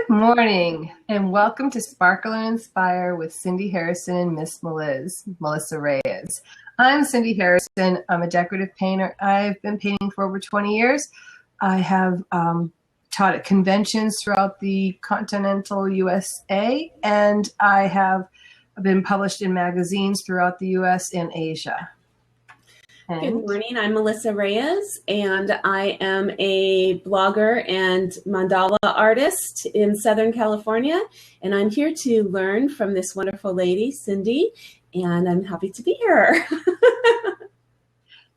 Good morning, and welcome to Sparkle and Inspire with Cindy Harrison and Miss Melissa Reyes. I'm Cindy Harrison. I'm a decorative painter. I've been painting for over 20 years. I have taught at conventions throughout the continental USA, and I have been published in magazines throughout the US and Asia. Good morning, I'm Melissa Reyes, and I am a blogger and mandala artist in Southern California, and I'm here to learn from this wonderful lady, Cindy, and I'm happy to be here.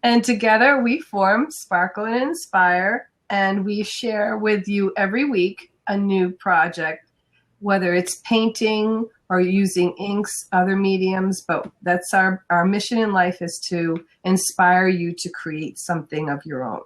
And together we form Sparkle and Inspire, and we share with you every week a new project, whether it's painting or using inks, other mediums, but that's our mission in life, is to inspire you to create something of your own.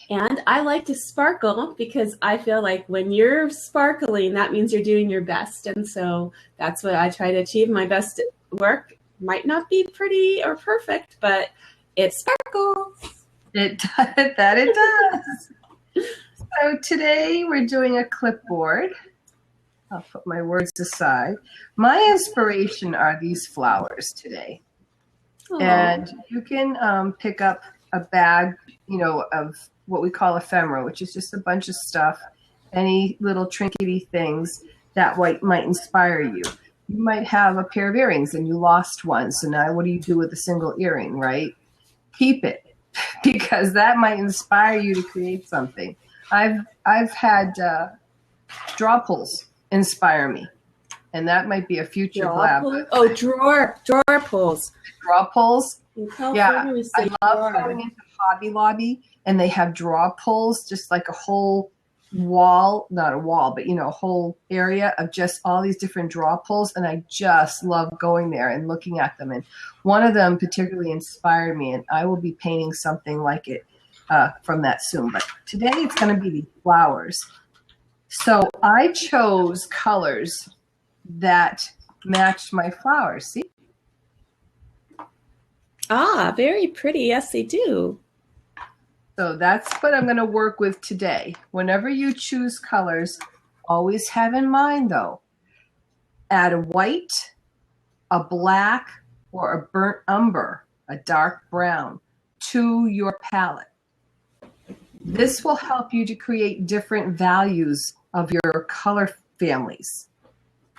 And I like to sparkle because I feel like when you're sparkling, that means you're doing your best. And so that's what I try to achieve. My best work might not be pretty or perfect, but it sparkles. It does. So today we're doing a clipboard. I'll put my words aside. My inspiration are these flowers today. Aww. And you can pick up a bag, of what we call ephemera, which is just a bunch of stuff, any little trinkety things that might inspire you. You might have a pair of earrings and you lost one. So now what do you do with a single earring, right? Keep it, because that might inspire you to create something. I've had draw pulls inspire me, and that might be a future collab. Oh, drawer pulls. Draw pulls. Yeah, I love going into Hobby Lobby, and they have draw pulls, just like a whole wall, not a wall, but a whole area of just all these different draw pulls, and I just love going there and looking at them. And one of them particularly inspired me, and I will be painting something like it from that soon. But today it's going to be the flowers. So I chose colors that matched my flowers. See? Ah, very pretty. Yes, they do. So that's what I'm going to work with today. Whenever you choose colors, always have in mind, though, add a white, a black, or a burnt umber, a dark brown, to your palette. This will help you to create different values of your color families.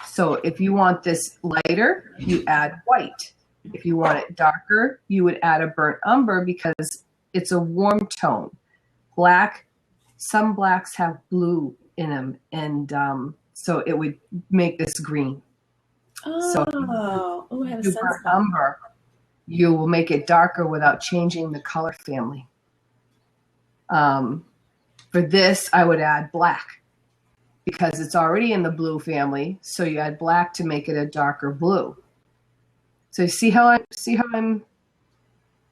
So if you want this lighter, you add white. If you want it darker, you would add a burnt umber because it's a warm tone. Black, some blacks have blue in them, and so it would make this green. Oh, I have a sense burnt umber, you will make it darker without changing the color family. For this, I would add black because it's already in the blue family. So you add black to make it a darker blue. So you see how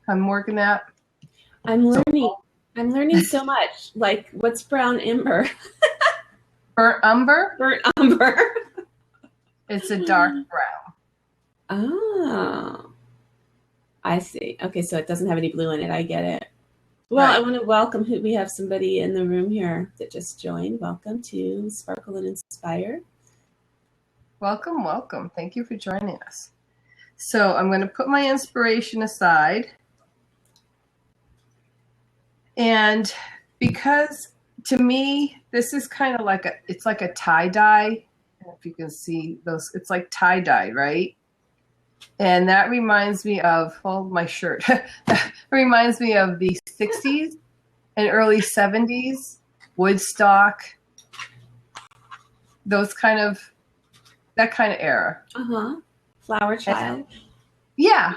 I'm working that? I'm learning so much. Like, what's brown umber? Burnt umber? Burnt umber. It's a dark brown. Oh, I see. Okay, so it doesn't have any blue in it. I get it. Well, right. I want to welcome we have somebody in the room here that just joined. Welcome to Sparkle and Inspire. Welcome, welcome. Thank you for joining us. So I'm going to put my inspiration aside. And because to me, this is kind of like it's like a tie-dye. If you can see those, it's like tie-dye, right? And that reminds me of, my shirt. That reminds me of the 60s and early 70s, Woodstock, that kind of era. Flower Child. Yeah.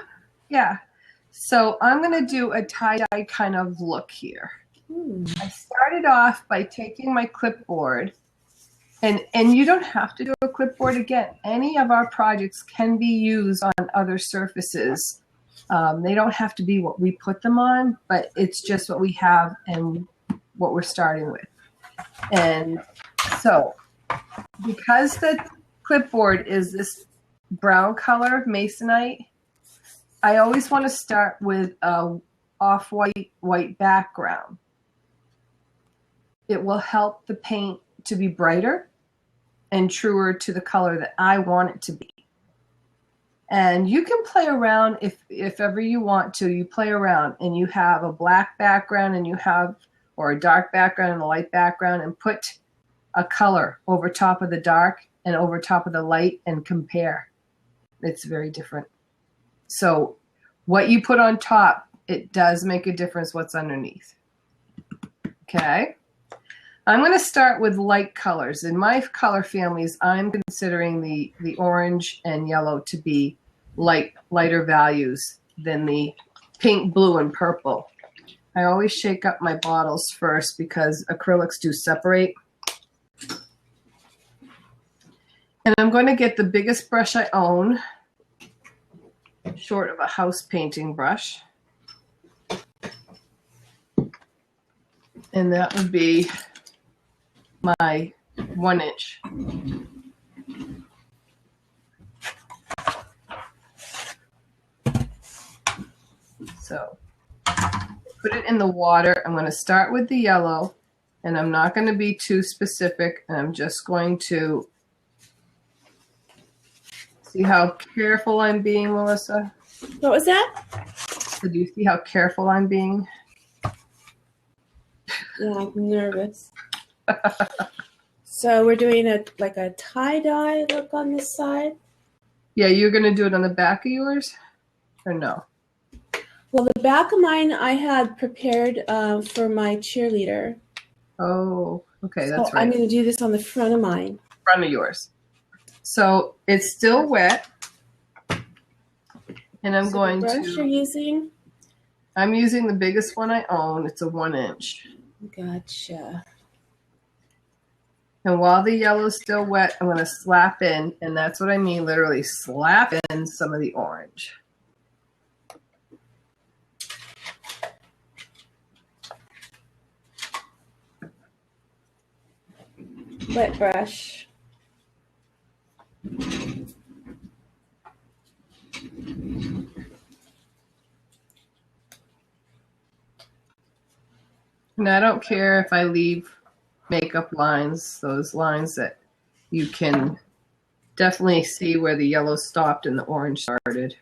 So I'm going to do a tie-dye kind of look here. I started off by taking my clipboard, and you don't have to do a clipboard again. Any of our projects can be used on other surfaces. They don't have to be what we put them on, but it's just what we have and what we're starting with. And so because the clipboard is this brown color, masonite, I always want to start with a off-white, white background. It will help the paint to be brighter and truer to the color that I want it to be. And you can play around if ever you want to. You play around and you have a black background and you have, or a dark background and a light background, and put a color over top of the dark and over top of the light and compare. It's very different. So what you put on top, it does make a difference what's underneath. Okay. I'm going to start with light colors. In my color families, I'm considering the orange and yellow to be lighter values than the pink, blue, and purple. I always shake up my bottles first because acrylics do separate. And I'm going to get the biggest brush I own, short of a house painting brush. And that would be my 1 inch. So put it in the water. I'm going to start with the yellow, and I'm not going to be too specific. And I'm just going to see how careful I'm being, Melissa. What was that? So do you see how careful I'm being? Yeah, I'm nervous. So we're doing like a tie-dye look on this side? Yeah, you're going to do it on the back of yours? Or no? Well, the back of mine I had prepared for my cheerleader. Oh, okay, that's right. I'm going to do this on the front of mine. Front of yours. So it's still wet. And I'm going the brush to... you're using? I'm using the biggest one I own. It's a 1 inch. Gotcha. And while the yellow's still wet, I'm going to slap in, and that's what I mean, literally slap in some of the orange. Wet brush. And I don't care if I leave makeup lines, those lines that you can definitely see where the yellow stopped and the orange started.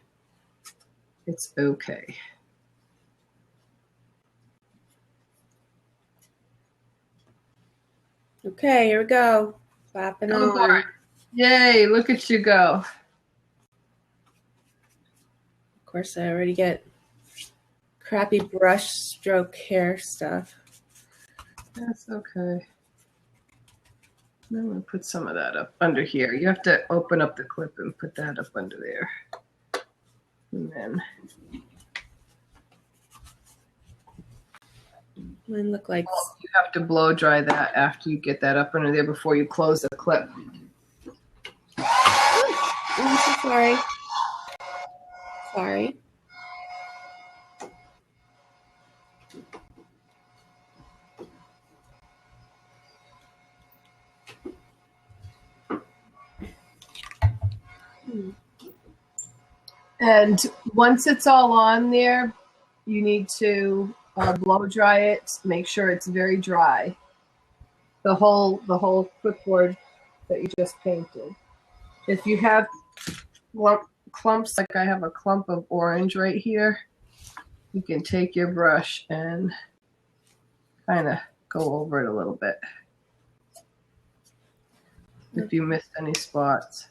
It's okay. Okay, here we go. Slapping on. Boy. Yay, look at you go. Of course, I already get crappy brush stroke hair stuff. That's okay. I'm going to put some of that up under here. You have to open up the clip and put that up under there. And then... Mine look like... You have to blow dry that after you get that up under there before you close the clip. I'm so sorry. Sorry. And once it's all on there, you need to blow dry it. Make sure it's very dry. The whole clipboard that you just painted. If you have clumps, like I have a clump of orange right here, you can take your brush and kind of go over it a little bit. If you missed any spots.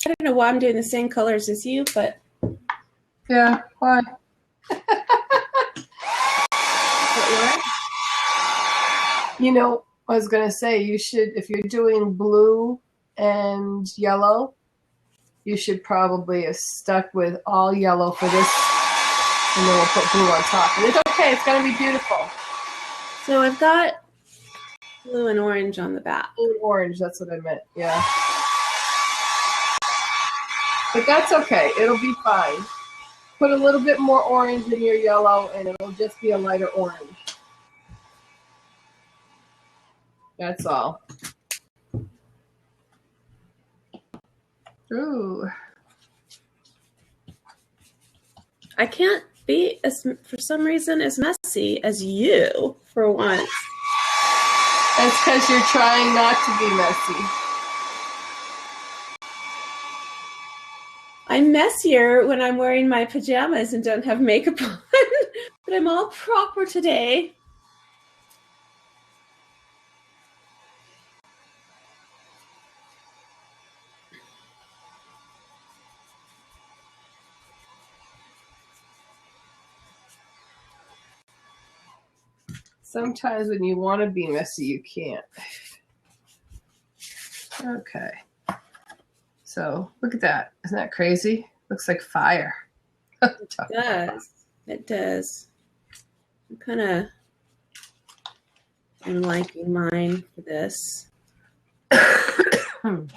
I don't know why I'm doing the same colors as you, but... Yeah, why? What? You know, I was going to say, you should, if you're doing blue and yellow, you should probably have stuck with all yellow for this, and then we'll put blue on top. And it's okay, it's going to be beautiful. So I've got blue and orange on the back. Blue and orange, that's what I meant, yeah. But that's okay, it'll be fine. Put a little bit more orange in your yellow, and it'll just be a lighter orange. That's all. Ooh. I can't be, for some reason, as messy as you for once. That's because you're trying not to be messy. I'm messier when I'm wearing my pajamas and don't have makeup on, but I'm all proper today. Sometimes when you want to be messy, you can't. Okay. So look at that. Isn't that crazy? Looks like fire. It does. It does. I'm liking mine for this. Okay.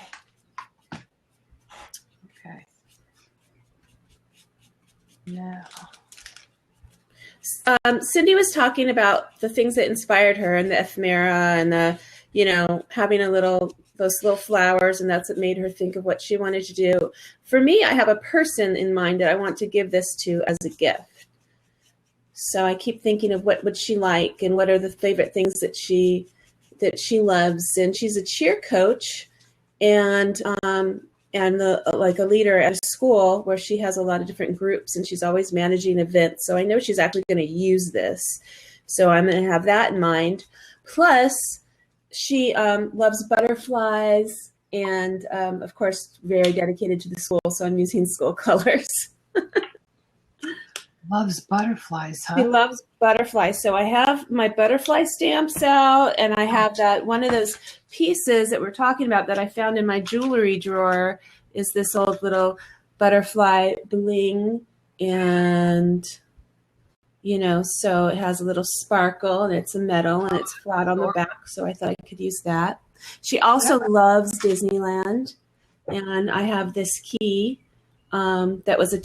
Now. Cindy was talking about the things that inspired her and the ephemera and the, having those little flowers, and that's what made her think of what she wanted to do. For me, I have a person in mind that I want to give this to as a gift. So I keep thinking of what would she like and what are the favorite things that she loves. And she's a cheer coach and like a leader at a school where she has a lot of different groups and she's always managing events. So I know she's actually going to use this. So I'm going to have that in mind. Plus, she loves butterflies and, of course, very dedicated to the school. So I'm using school colors. Loves butterflies, huh? She loves butterflies. So I have my butterfly stamps out, and I have that one of those pieces that we're talking about that I found in my jewelry drawer is this old little butterfly bling. And, so it has a little sparkle, and it's a metal, and it's flat on the back. So I thought I could use that. She also loves Disneyland, and I have this key. That was a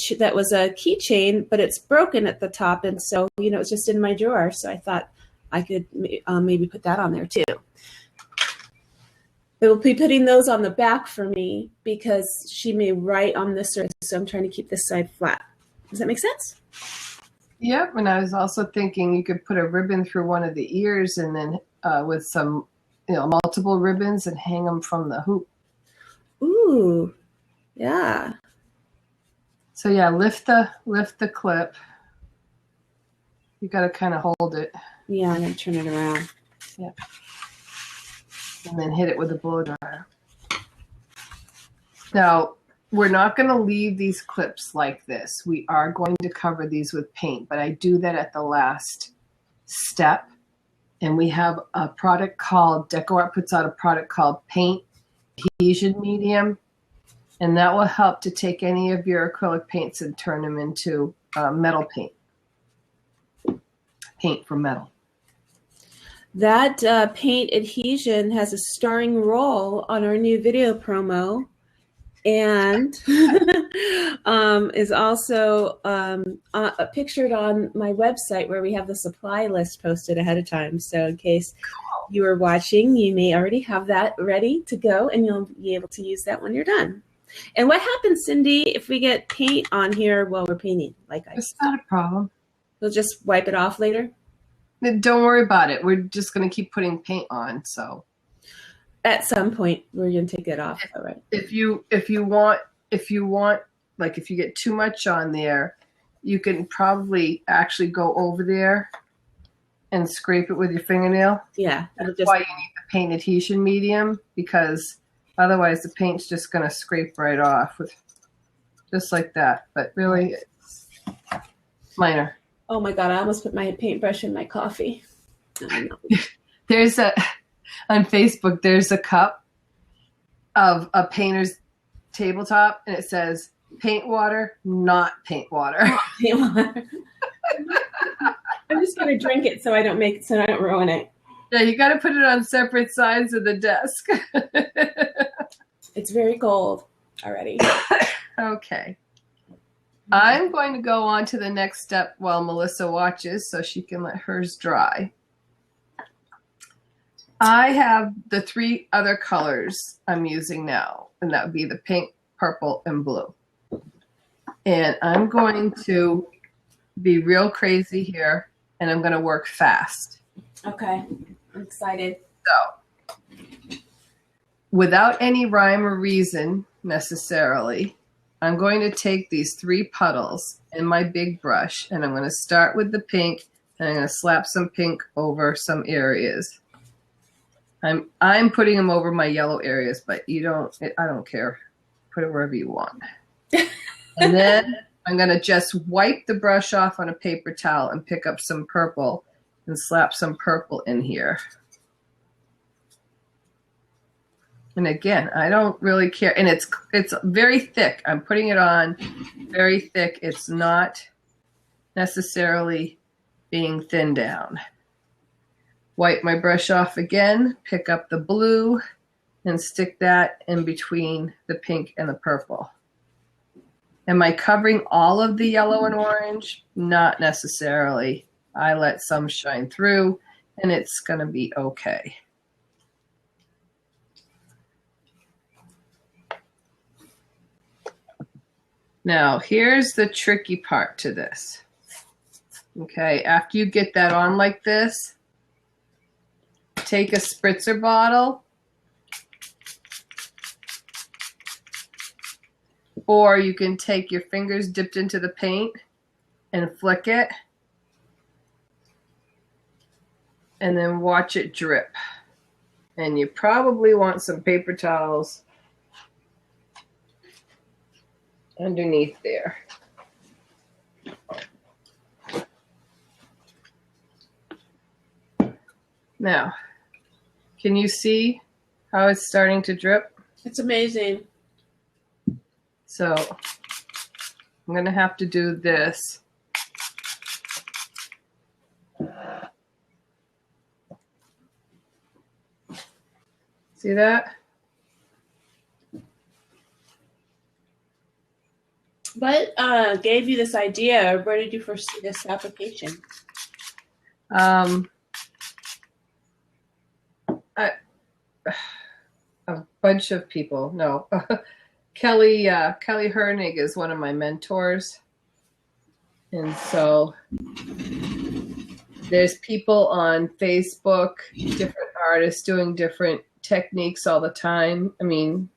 keychain, but it's broken at the top, and so it's just in my drawer. So I thought I could maybe put that on there too. They will be putting those on the back for me because she may write on this surface. So I'm trying to keep this side flat. Does that make sense? Yep. And I was also thinking you could put a ribbon through one of the ears, and then with some multiple ribbons, and hang them from the hoop. Ooh, yeah. So yeah, lift the clip. You got to kind of hold it. Yeah, and then turn it around. Yeah. And then hit it with a blow dryer. Now, we're not going to leave these clips like this. We are going to cover these with paint, but I do that at the last step. And we have a product called, Decoritve puts out a product called Paint Adhesion Medium. And that will help to take any of your acrylic paints and turn them into metal paint. Paint for metal. That paint adhesion has a starring role on our new video promo, and is also pictured on my website where we have the supply list posted ahead of time. So in case you are watching, you may already have that ready to go, and you'll be able to use that when you're done. And what happens, Cindy, if we get paint on here while we're painting? It's not a problem. We'll just wipe it off later? Don't worry about it. We're just going to keep putting paint on. So at some point, we're going to take it off. All right. If you want, like if you get too much on there, you can probably actually go over there and scrape it with your fingernail. Yeah. That's why you need the paint adhesion medium, because otherwise, the paint's just going to scrape right off with just like that. But really, it's minor. Oh my God! I almost put my paintbrush in my coffee. On Facebook, there's a cup of a painter's tabletop, and it says paint water, not paint water. Paint water. I'm just going to drink it so I don't ruin it. Yeah, you got to put it on separate sides of the desk. It's very gold already. Okay. I'm going to go on to the next step while Melissa watches so she can let hers dry. I have the 3 other colors I'm using now, and that would be the pink, purple, and blue. And I'm going to be real crazy here, and I'm going to work fast. Okay. I'm excited. So, without any rhyme or reason necessarily, I'm going to take these 3 puddles in my big brush, and I'm going to start with the pink, and I'm going to slap some pink over some areas. I'm putting them over my yellow areas, but I don't care. Put it wherever you want. And then I'm going to just wipe the brush off on a paper towel and pick up some purple and slap some purple in here. And again, I don't really care. And it's very thick. I'm putting it on very thick. It's not necessarily being thinned down. Wipe my brush off again, pick up the blue, and stick that in between the pink and the purple. Am I covering all of the yellow and orange? Not necessarily. I let some shine through, and it's going to be okay. Now, here's the tricky part to this. Okay, after you get that on like this, take a spritzer bottle, or you can take your fingers dipped into the paint and flick it, and then watch it drip. And you probably want some paper towels underneath there. Now, can you see how it's starting to drip? It's amazing. So I'm going to have to do this. See that? What gave you this idea? Where did you first see this application? A bunch of people. No, Kelly Hernig is one of my mentors, and so there's people on Facebook, different artists doing different techniques all the time. I mean,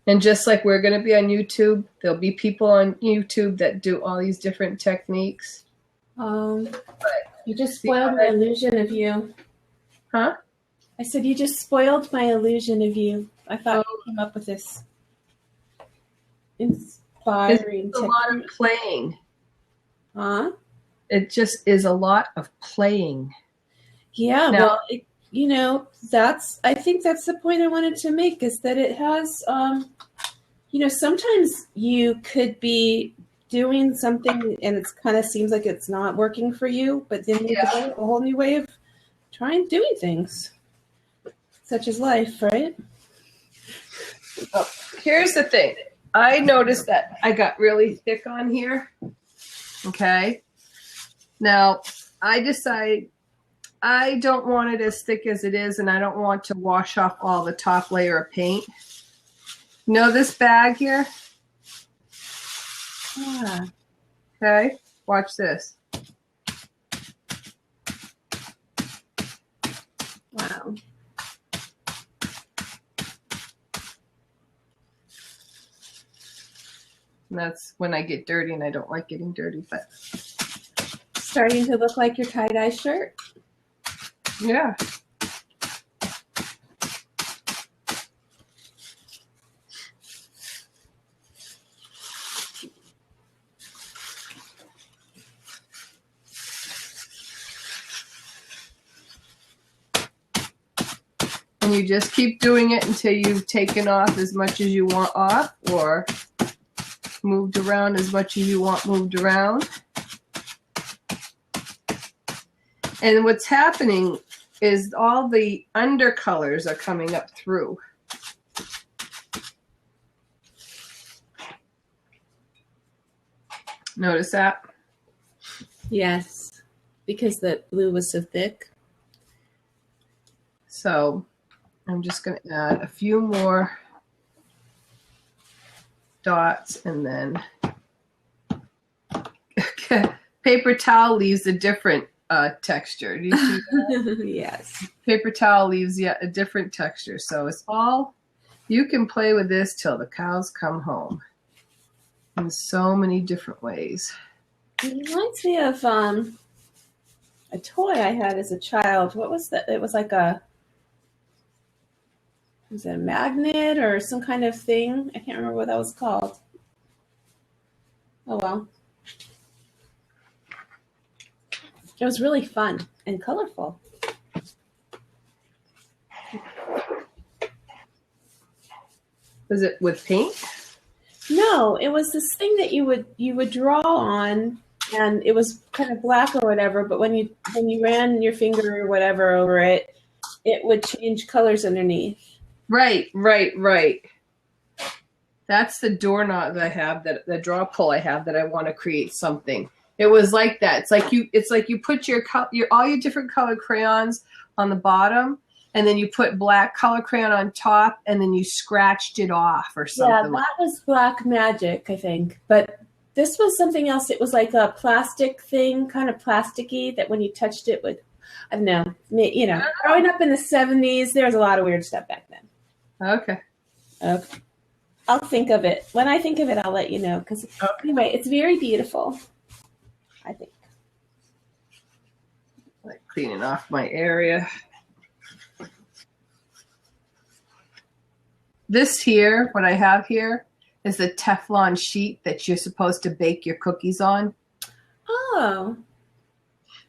and just like we're going to be on YouTube, there'll be people on YouTube that do all these different techniques. You just spoiled my illusion of you. Huh? I said, you just spoiled my illusion of you. I thought you came up with this inspiring It's a lot of playing. Huh? It just is a lot of playing. Yeah, now, well, I think that's the point I wanted to make, is that it has, sometimes you could be doing something and it kind of seems like it's not working for you, but then you develop a whole new way of trying doing things, such as life, right? Oh, here's the thing. I noticed that I got really thick on here. Okay. Now, I decided I don't want it as thick as it is, and I don't want to wash off all the top layer of paint. You know this bag here? Yeah. Okay, watch this. Wow. And that's when I get dirty, and I don't like getting dirty, but Starting to look like your tie-dye shirt. yeah. And you just keep doing it until you've taken off as much as you want off, or moved around as much as you want moved around. And what's happening is all the undercolors are coming up through. Notice that? Yes, because the blue was so thick. So I'm just going to add a few more dots, and then paper towel leaves a different texture. Do you see that? Yes. Paper towel leaves yet a different texture. So it's all, you can play with this till the cows come home in so many different ways. It reminds me of a toy I had as a child. What was that? It was like was it a magnet or some kind of thing? I can't remember what that was called. Oh well. It was really fun and colorful. Was it with paint? No, it was this thing that you would draw on, and it was kind of black or whatever, but when you ran your finger or whatever over it, it would change colors underneath. Right. That's the doorknob that I have, that the draw pull I have, that I want to create something. It was like that. It's like you put your all your different colored crayons on the bottom, and then you put black color crayon on top, and then you scratched it off or something. Yeah, that was black magic, I think. But this was something else. It was like a plastic thing, kind of plasticky, that when you touched it would, I don't know. You know, growing up in the 70s, there was a lot of weird stuff back then. Okay. I'll think of it. When I think of it, I'll let you know. Because anyway, it's very beautiful, I think. Like cleaning off my area. This here, what I have here, is the Teflon sheet that you're supposed to bake your cookies on. Oh.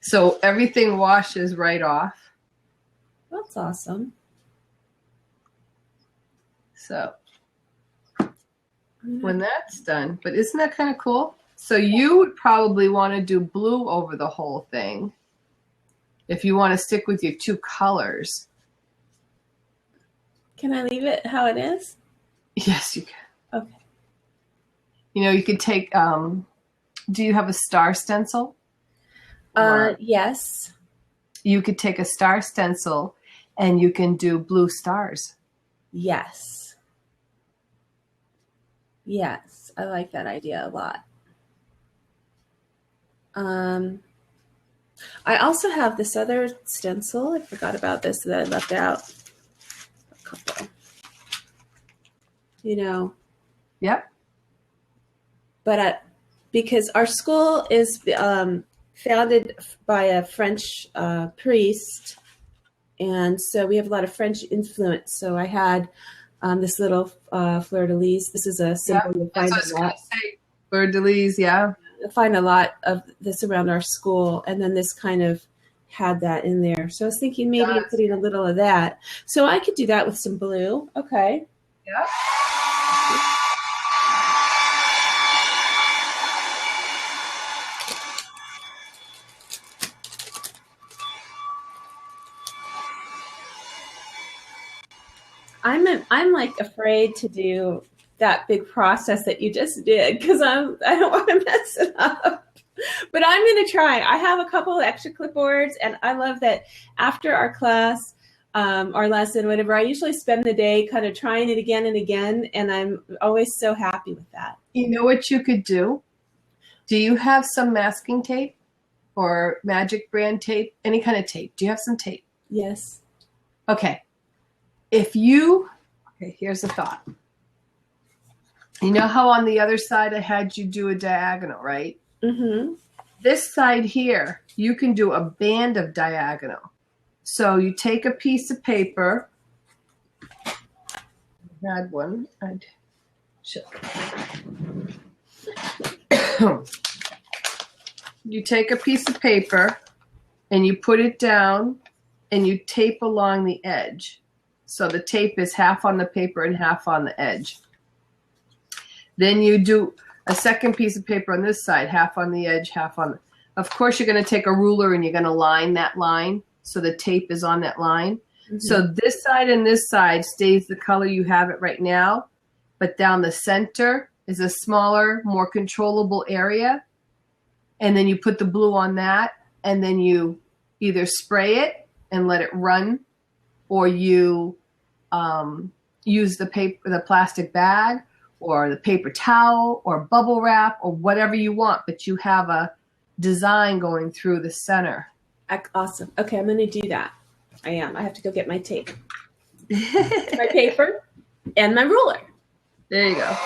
So everything washes right off. That's awesome. So when that's done, but isn't that kind of cool? So you would probably want to do blue over the whole thing if you want to stick with your two colors. Can I leave it how it is? Yes, you can. Okay. You know, you could take, do you have a star stencil? Yes. You could take a star stencil and you can do blue stars. Yes. Yes. I like that idea a lot. I also have this other stencil. I forgot about this that I left out. A couple. You know. Yep. But because our school is founded by a French priest, and so we have a lot of French influence. So I had this little fleur-de-lis. This is a symbol you'll find a lot. Fleur-de-lis, yeah. You'll find a lot of this around our school, and then this kind of had that in there. So I was thinking maybe putting a little of that. So I could do that with some blue. Okay. Yeah. I'm like afraid to do that big process that you just did because I don't want to mess it up. But I'm going to try. I have a couple of extra clipboards, and I love that after our class, our lesson, whatever, I usually spend the day kind of trying it again and again, and I'm always so happy with that. You know what you could do? Do you have some masking tape or magic brand tape? Any kind of tape? Do you have some tape? Yes. Okay. Here's a thought. You know how on the other side I had you do a diagonal, right? Mm-hmm. This side here, you can do a band of diagonal. So you take a piece of paper. I had one. You take a piece of paper and you put it down and you tape along the edge. So the tape is half on the paper and half on the edge. Then you do a second piece of paper on this side, half on the edge, half on the... Of course, you're going to take a ruler and you're going to line that line so the tape is on that line. Mm-hmm. So this side and this side stays the color you have it right now, but down the center is a smaller, more controllable area. And then you put the blue on that, and then you either spray it and let it run, or you use the paper, the plastic bag, or the paper towel, or bubble wrap, or whatever you want, but you have a design going through the center. Awesome. Okay, I'm going to do that. I am. I have to go get my tape, my paper, and my ruler. There you go.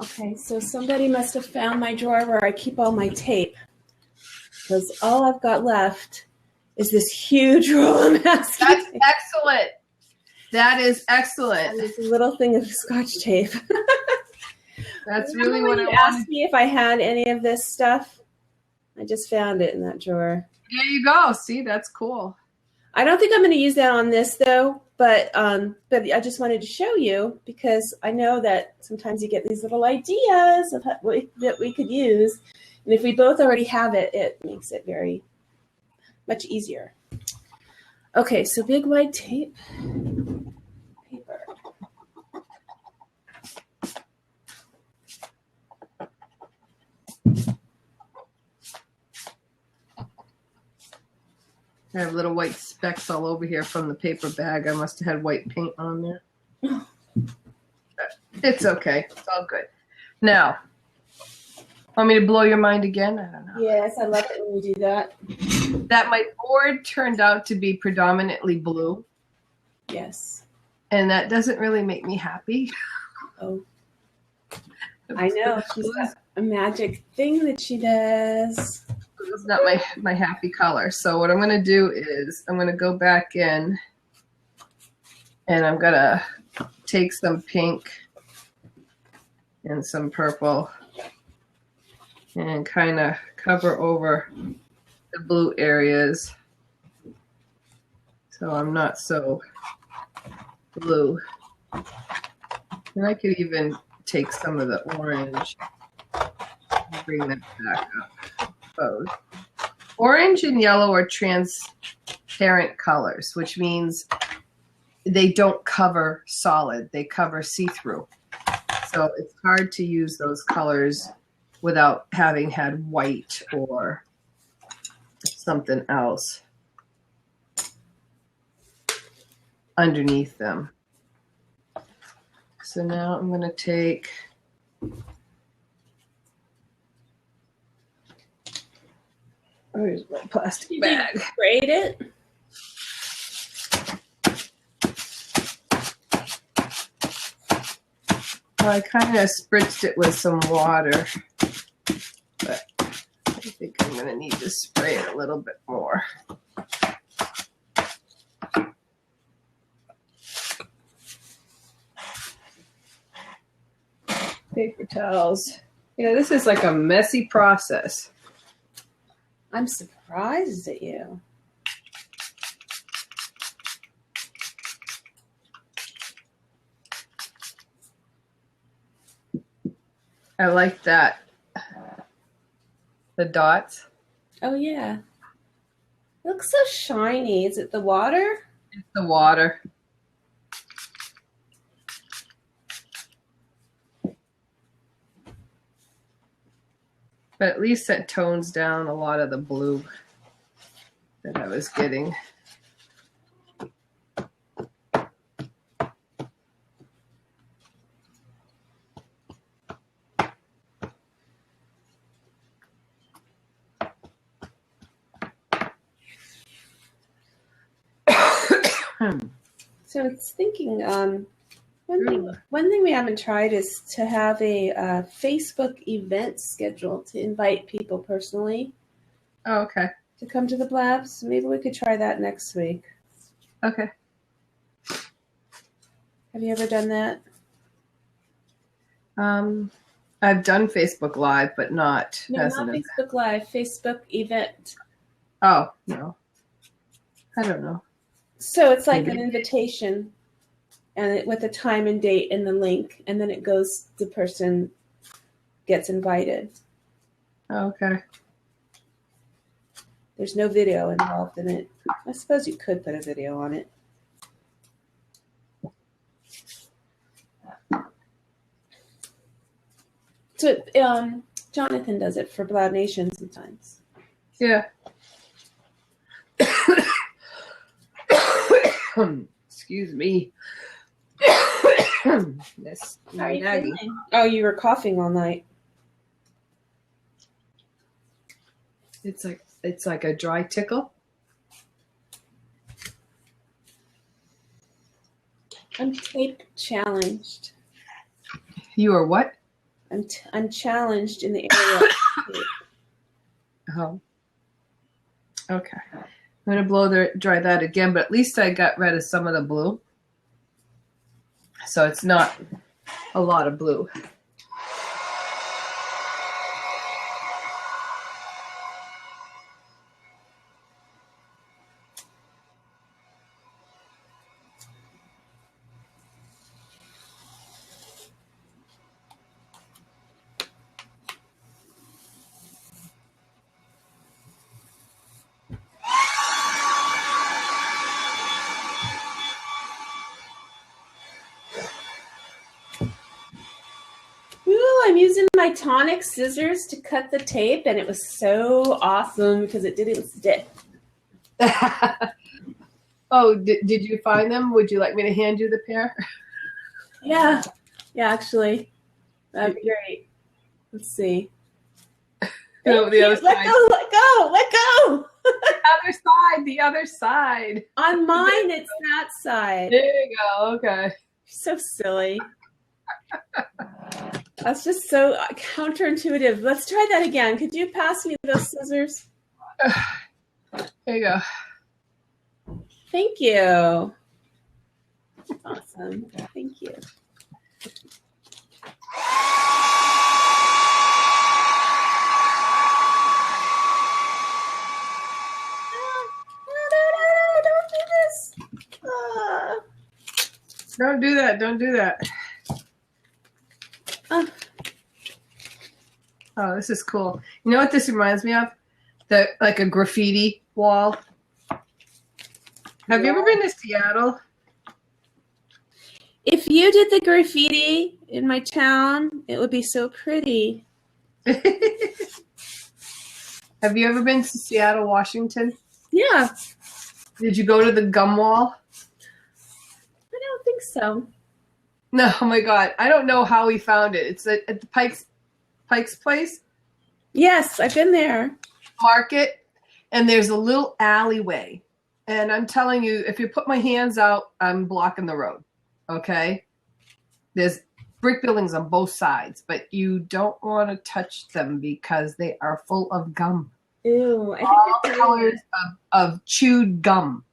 Okay, so somebody must have found my drawer where I keep all my tape, because all I've got left is this huge roll of masking That's tape. excellent. That is excellent. And this little thing of Scotch tape. That's really what I asked me if I had any of this stuff. I just found it in that drawer. There you go. See, that's cool. I don't think I'm going to use that on this though, but I just wanted to show you, because I know that sometimes you get these little ideas of that we could use, and if we both already have it, it makes it very much easier. Okay, so big white tape, paper. I have little white specks all over here from the paper bag. I must have had white paint on there. It's okay. It's all good. Now, want me to blow your mind again? I don't know. Yes, I love it when you do that. That my board turned out to be predominantly blue. Yes. And that doesn't really make me happy. Oh. I know. She's got a magic thing that she does. It's not my happy color. So what I'm going to do is I'm going to go back in and I'm going to take some pink and some purple and kind of cover over the blue areas so I'm not so blue. And I could even take some of the orange and bring that back up. Both. Orange and yellow are transparent colors, which means they don't cover solid. They cover see-through. So it's hard to use those colors without having had white or something else underneath them. So now I'm going to take where's my plastic bag? Sprayed it. Well, I kind of spritzed it with some water, but I think I'm going to need to spray it a little bit more. Paper towels. You know, this is like a messy process. I'm surprised at you. I like that. The dots. Oh, yeah. It looks so shiny. Is it the water? It's the water. But at least that tones down a lot of the blue that I was getting. So it's thinking, one thing we haven't tried is to have a Facebook event scheduled to invite people personally. Oh, okay. To come to the Blabs. Maybe we could try that next week. Okay. Have you ever done that? I've done Facebook Live, but not. No, not Facebook Live. Facebook event. Oh, no. I don't know. So it's like an invitation, and with a time and date and the link, and then it goes. The person gets invited. Okay. There's no video involved in it. I suppose you could put a video on it. So Jonathan does it for Blab Nation sometimes. Yeah. Excuse me. Yes. How are you feeling? Oh, you were coughing all night. It's like a dry tickle. I'm tape challenged. You are what? I'm challenged in the area. Oh. Okay. I'm gonna dry that again, but at least I got rid of some of the blue. So it's not a lot of blue. I'm using my tonic scissors to cut the tape, and it was so awesome because it didn't stick. Oh, did you find them? Would you like me to hand you the pair? Yeah, actually, that'd be great. Let's see. No, the other side. Let go. The other side. On mine, it's that side. There you go. Okay. So silly. That's just so counterintuitive. Let's try that again. Could you pass me those scissors? There you go. Thank you. Awesome. Thank you. Don't do this. Don't do that. Don't do that. Oh, this is cool. You know what this reminds me of? Like a graffiti wall. Have you ever been to Seattle? If you did the graffiti in my town, it would be so pretty. Have you ever been to Seattle, Washington? Yeah. Did you go to the gum wall? I don't think so. No, oh my God. I don't know how we found it. It's at the Pike's place. Yes, I've been there. Market. And there's a little alleyway. And I'm telling you, if you put my hands out, I'm blocking the road. Okay? There's brick buildings on both sides, but you don't want to touch them because they are full of gum. Ew. All colors of chewed gum.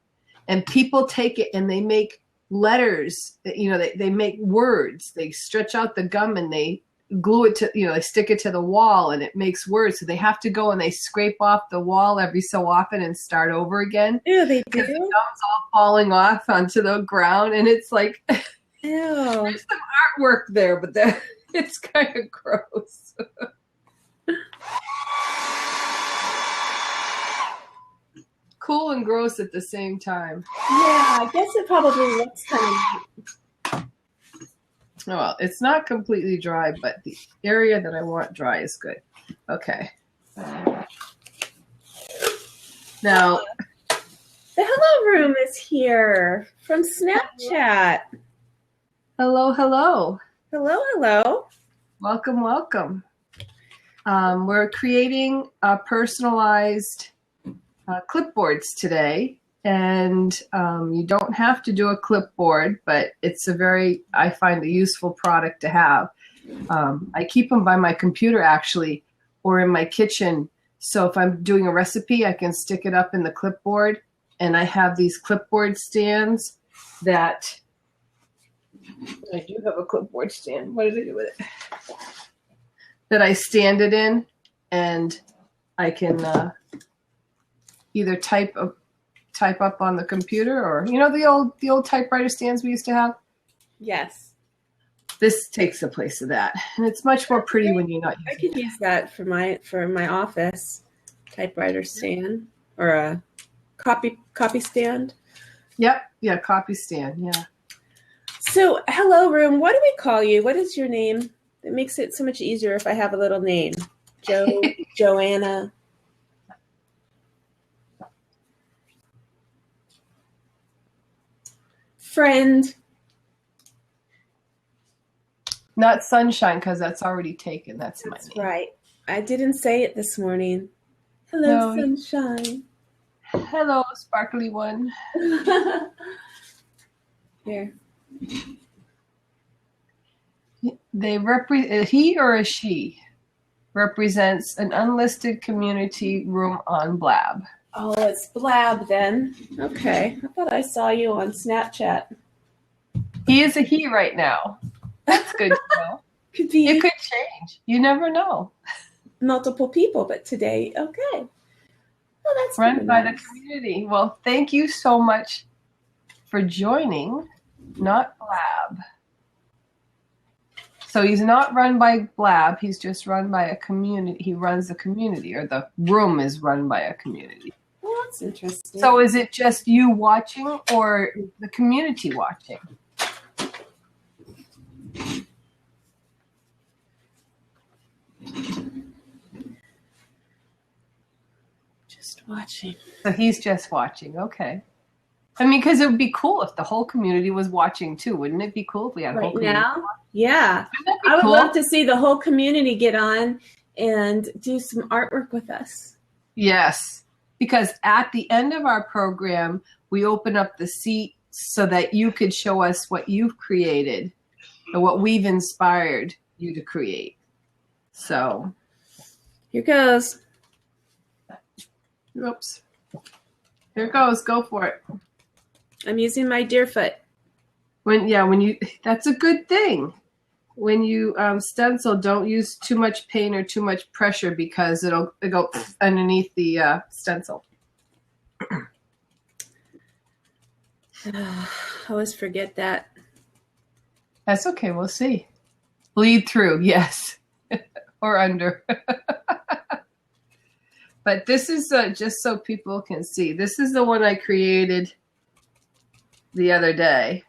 And people take it and they make letters. You know, they make words. They stretch out the gum and they glue it to, they stick it to the wall and it makes words. So they have to go and they scrape off the wall every so often and start over again. Ew, they do? Because the gum's all falling off onto the ground. And it's like, ew. There's some artwork there, but it's kind of gross. Cool and gross at the same time. Yeah, I guess it probably looks kind of neat. Oh, well, it's not completely dry, but the area that I want dry is good. Okay. Now, the hello room is here from Snapchat. Hello, hello. Hello, hello. Welcome, welcome. We're creating personalized clipboards today, And you don't have to do a clipboard, but it's I find a useful product to have. I keep them by my computer actually, or in my kitchen. So if I'm doing a recipe, I can stick it up in the clipboard. And I have these clipboard stands that I do have a clipboard stand. What did I do with it? That I stand it in, and I can either type up on the computer, or the old typewriter stands we used to have. Yes. This takes the place of that, and it's much more pretty when you're not using it. I could use that for my office typewriter stand, or a copy stand. Yep. Yeah, copy stand. Yeah. So, hello, room. What do we call you? What is your name? It makes it so much easier if I have a little name. Joe, Joanna. Friend. Not Sunshine, because that's already taken. That's my name. Right. I didn't say it this morning. Hello, no. Sunshine. Hello, sparkly one. Here. He or a she represents an unlisted community room on Blab. Oh, it's Blab then. Okay. I thought I saw you on Snapchat. He is a he right now. That's good to know. Could be. It could change. You never know. Multiple people, but today, okay. Well, that's run by the community. Well, thank you so much for joining Not Blab. So he's not run by Blab. He's just run by a community. He runs the community, or the room is run by a community. Well, that's interesting. So is it just you watching, or the community watching? Just watching. So he's just watching. Okay. I mean, because it would be cool if the whole community was watching too. Wouldn't it be cool if we had a whole community? Now? Yeah. I would love to see the whole community get on and do some artwork with us. Yes. Because at the end of our program, we open up the seat so that you could show us what you've created and what we've inspired you to create. So. Here goes. Oops. Here it goes. Go for it. I'm using my Deerfoot. That's a good thing. When you stencil, don't use too much paint or too much pressure, because it'll go underneath the stencil. I always forget that. That's okay. We'll see. Bleed through, yes, or under. But this is just so people can see. This is the one I created the other day.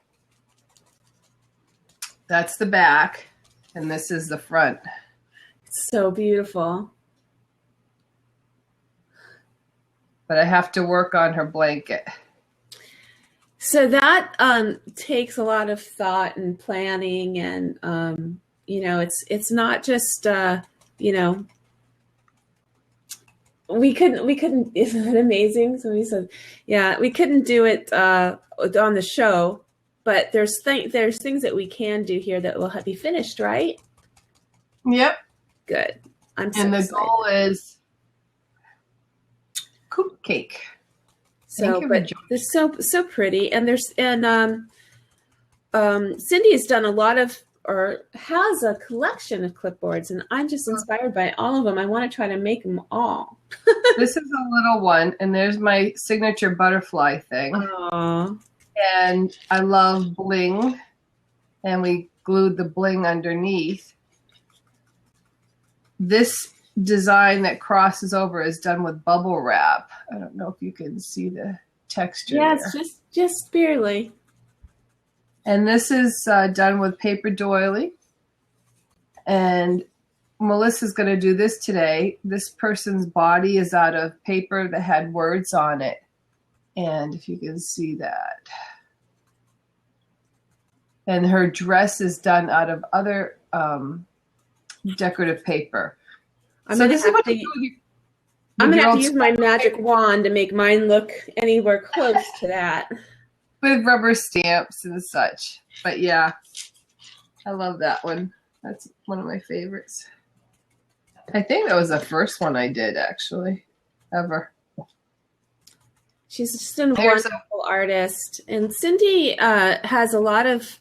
That's the back, and this is the front. It's so beautiful. But I have to work on her blanket. So that takes a lot of thought and planning, and it's not just we couldn't. Isn't it amazing? Somebody said, yeah, we couldn't do it on the show, but there's things that we can do here that will be finished, right? Yep. Good. I'm so excited. And the goal is cupcake. So, but they're so pretty, and Cindy has done a lot of, or has a collection of clipboards, and I'm just inspired by all of them. I want to try to make them all. This is a little one, and there's my signature butterfly thing. Aww. And I love bling, and we glued the bling underneath. This design that crosses over is done with bubble wrap. I don't know if you can see the texture. Yes, there. just barely. And this is done with paper doily. And Melissa's going to do this today. This person's body is out of paper that had words on it. And if you can see that. And her dress is done out of other decorative paper. So this is what you do. I'm going to have to use my magic wand to make mine look anywhere close to that. With rubber stamps and such. But yeah, I love that one. That's one of my favorites. I think that was the first one I did, actually, ever. She's just a wonderful artist. And Cindy has a lot of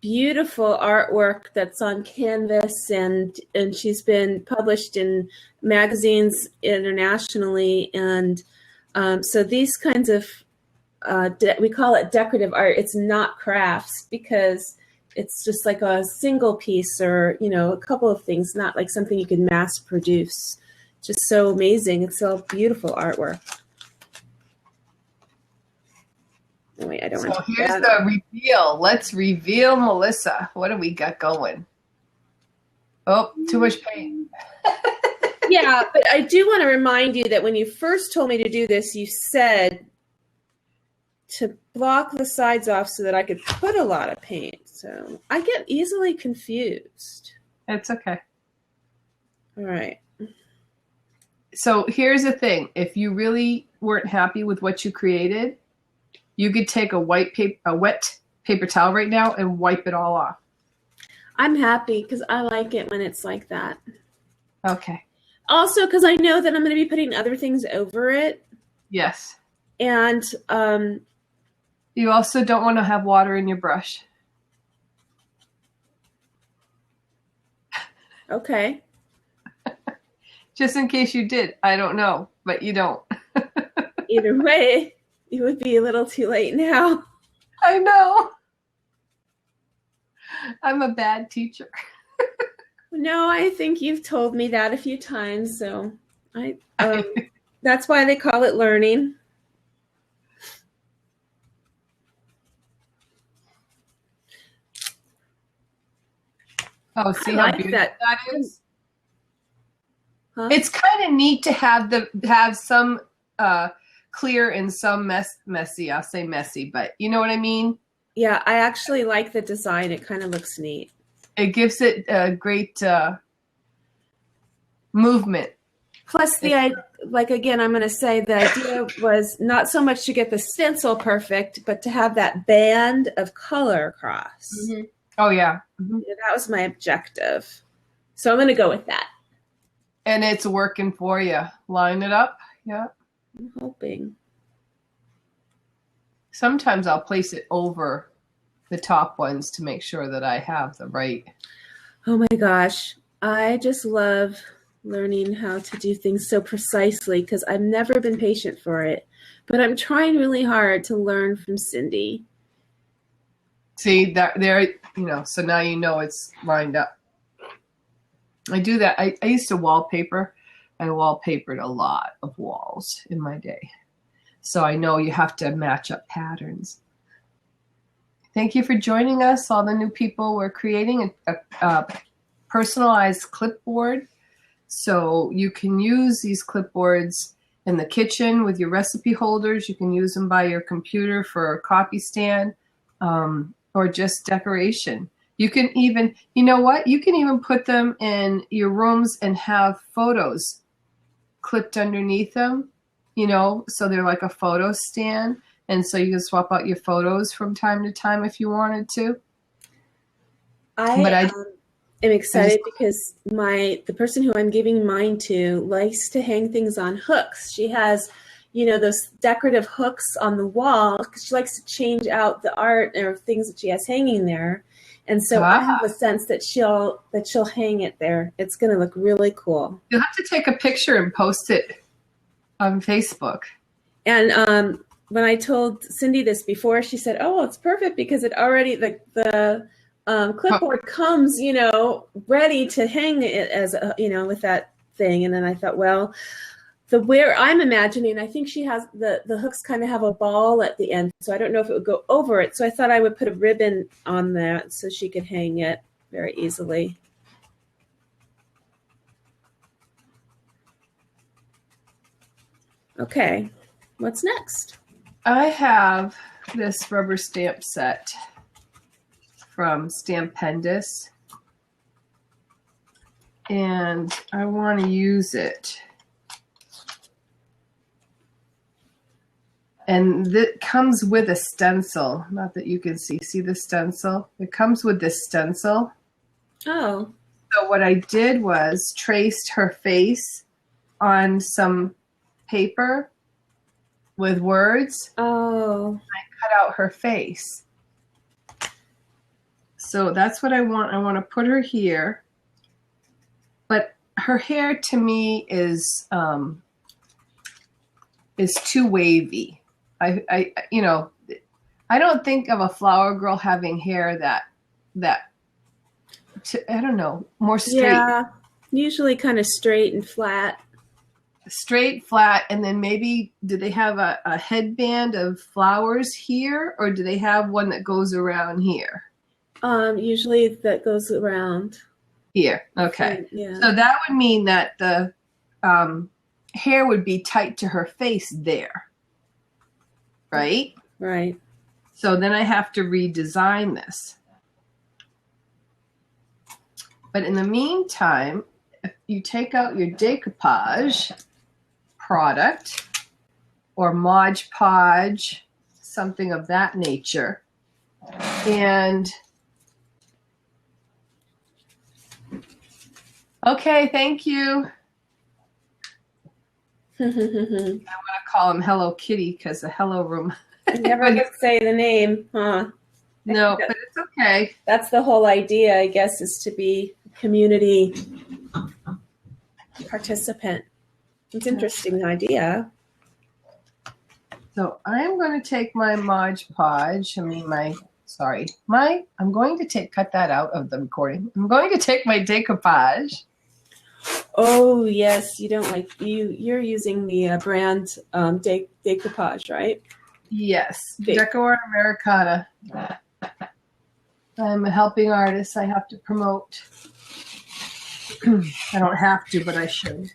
beautiful artwork that's on canvas, and she's been published in magazines internationally. And so these kinds of, we call it decorative art. It's not crafts because it's just like a single piece or, you know, a couple of things, not like something you can mass produce. Just so amazing. It's so beautiful artwork. Oh, wait, I don't want to. So here's the reveal. Let's reveal Melissa. What do we got going? Oh, too much paint. Yeah, but I do want to remind you that when you first told me to do this, you said to block the sides off so that I could put a lot of paint. So I get easily confused. It's okay. All right. So here's the thing. If you really weren't happy with what you created, you could take a wet paper towel right now and wipe it all off. I'm happy because I like it when it's like that. Okay. Also, because I know that I'm going to be putting other things over it. Yes. And you also don't want to have water in your brush. Okay. Just in case you did. I don't know, but you don't. Either way, it would be a little too late now. I know. I'm a bad teacher. No, I think you've told me that a few times, so that's why they call it learning. Oh, see how beautiful that is? Huh? It's kind of neat to have some clear and some messy. I'll say messy, but you know what I mean? Yeah, I actually like the design. It kind of looks neat. It gives it a great movement. Plus, again, I'm going to say the idea was not so much to get the stencil perfect, but to have that band of color across. Mm-hmm. Oh, yeah. Mm-hmm. Yeah, that was my objective. So I'm going to go with that. And it's working for you. Line it up. Yeah. I'm hoping. Sometimes I'll place it over the top ones to make sure that I have the right. Oh my gosh. I just love learning how to do things so precisely because I've never been patient for it. But I'm trying really hard to learn from Cindy. See, that there, you know, so now you know it's lined up. I do that. I used to wallpaper. I wallpapered a lot of walls in my day. So I know you have to match up patterns. Thank you for joining us, all the new people. We're creating a personalized clipboard. So you can use these clipboards in the kitchen with your recipe holders. You can use them by your computer for a copy stand or just decoration. You can even, you know what? You can even put them in your rooms and have photos clipped underneath them, you know, so they're like a photo stand. And so you can swap out your photos from time to time if you wanted to. I am excited because the person who I'm giving mine to likes to hang things on hooks. She has, you know, those decorative hooks on the wall because she likes to change out the art or things that she has hanging there. And so I have a sense that she'll hang it there. It's going to look really cool. You'll have to take a picture and post it on Facebook. And when I told Cindy this before, she said, "Oh, it's perfect because it already the clipboard comes, you know, ready to hang it as you know, with that thing." And then I thought, well, where I'm imagining, I think she has the hooks kind of have a ball at the end, so I don't know if it would go over it. So I thought I would put a ribbon on that so she could hang it very easily. Okay, what's next? I have this rubber stamp set from Stampendous, and I want to use it And that comes with a stencil. Not that you can see. See the stencil? It comes with this stencil. Oh. So what I did was traced her face on some paper with words. Oh. I cut out her face. So that's what I want. I want to put her here. But her hair to me is too wavy. I don't think of a flower girl having hair that I don't know, more straight. Yeah, usually kind of straight and flat. Straight, flat, and then maybe do they have a headband of flowers here, or do they have one that goes around here? Usually that goes around. Here, okay. Yeah. So that would mean that the hair would be tight to her face there. Right? Right. So then I have to redesign this. But in the meantime, if you take out your decoupage product or Mod Podge, something of that nature, and okay, thank you. I want to call him Hello Kitty because the Hello Room. You never get to say the name, huh? No, but it's okay. That's the whole idea, I guess, is to be a community participant. It's an interesting idea. So I'm going to take my Mod Podge. I'm going to cut that out of the recording. I'm going to take my decoupage. Oh yes, you don't like you're using the brand decoupage, right? Yes, Decoritve Americana. I'm a helping artist. I have to promote. I don't have to, but I should.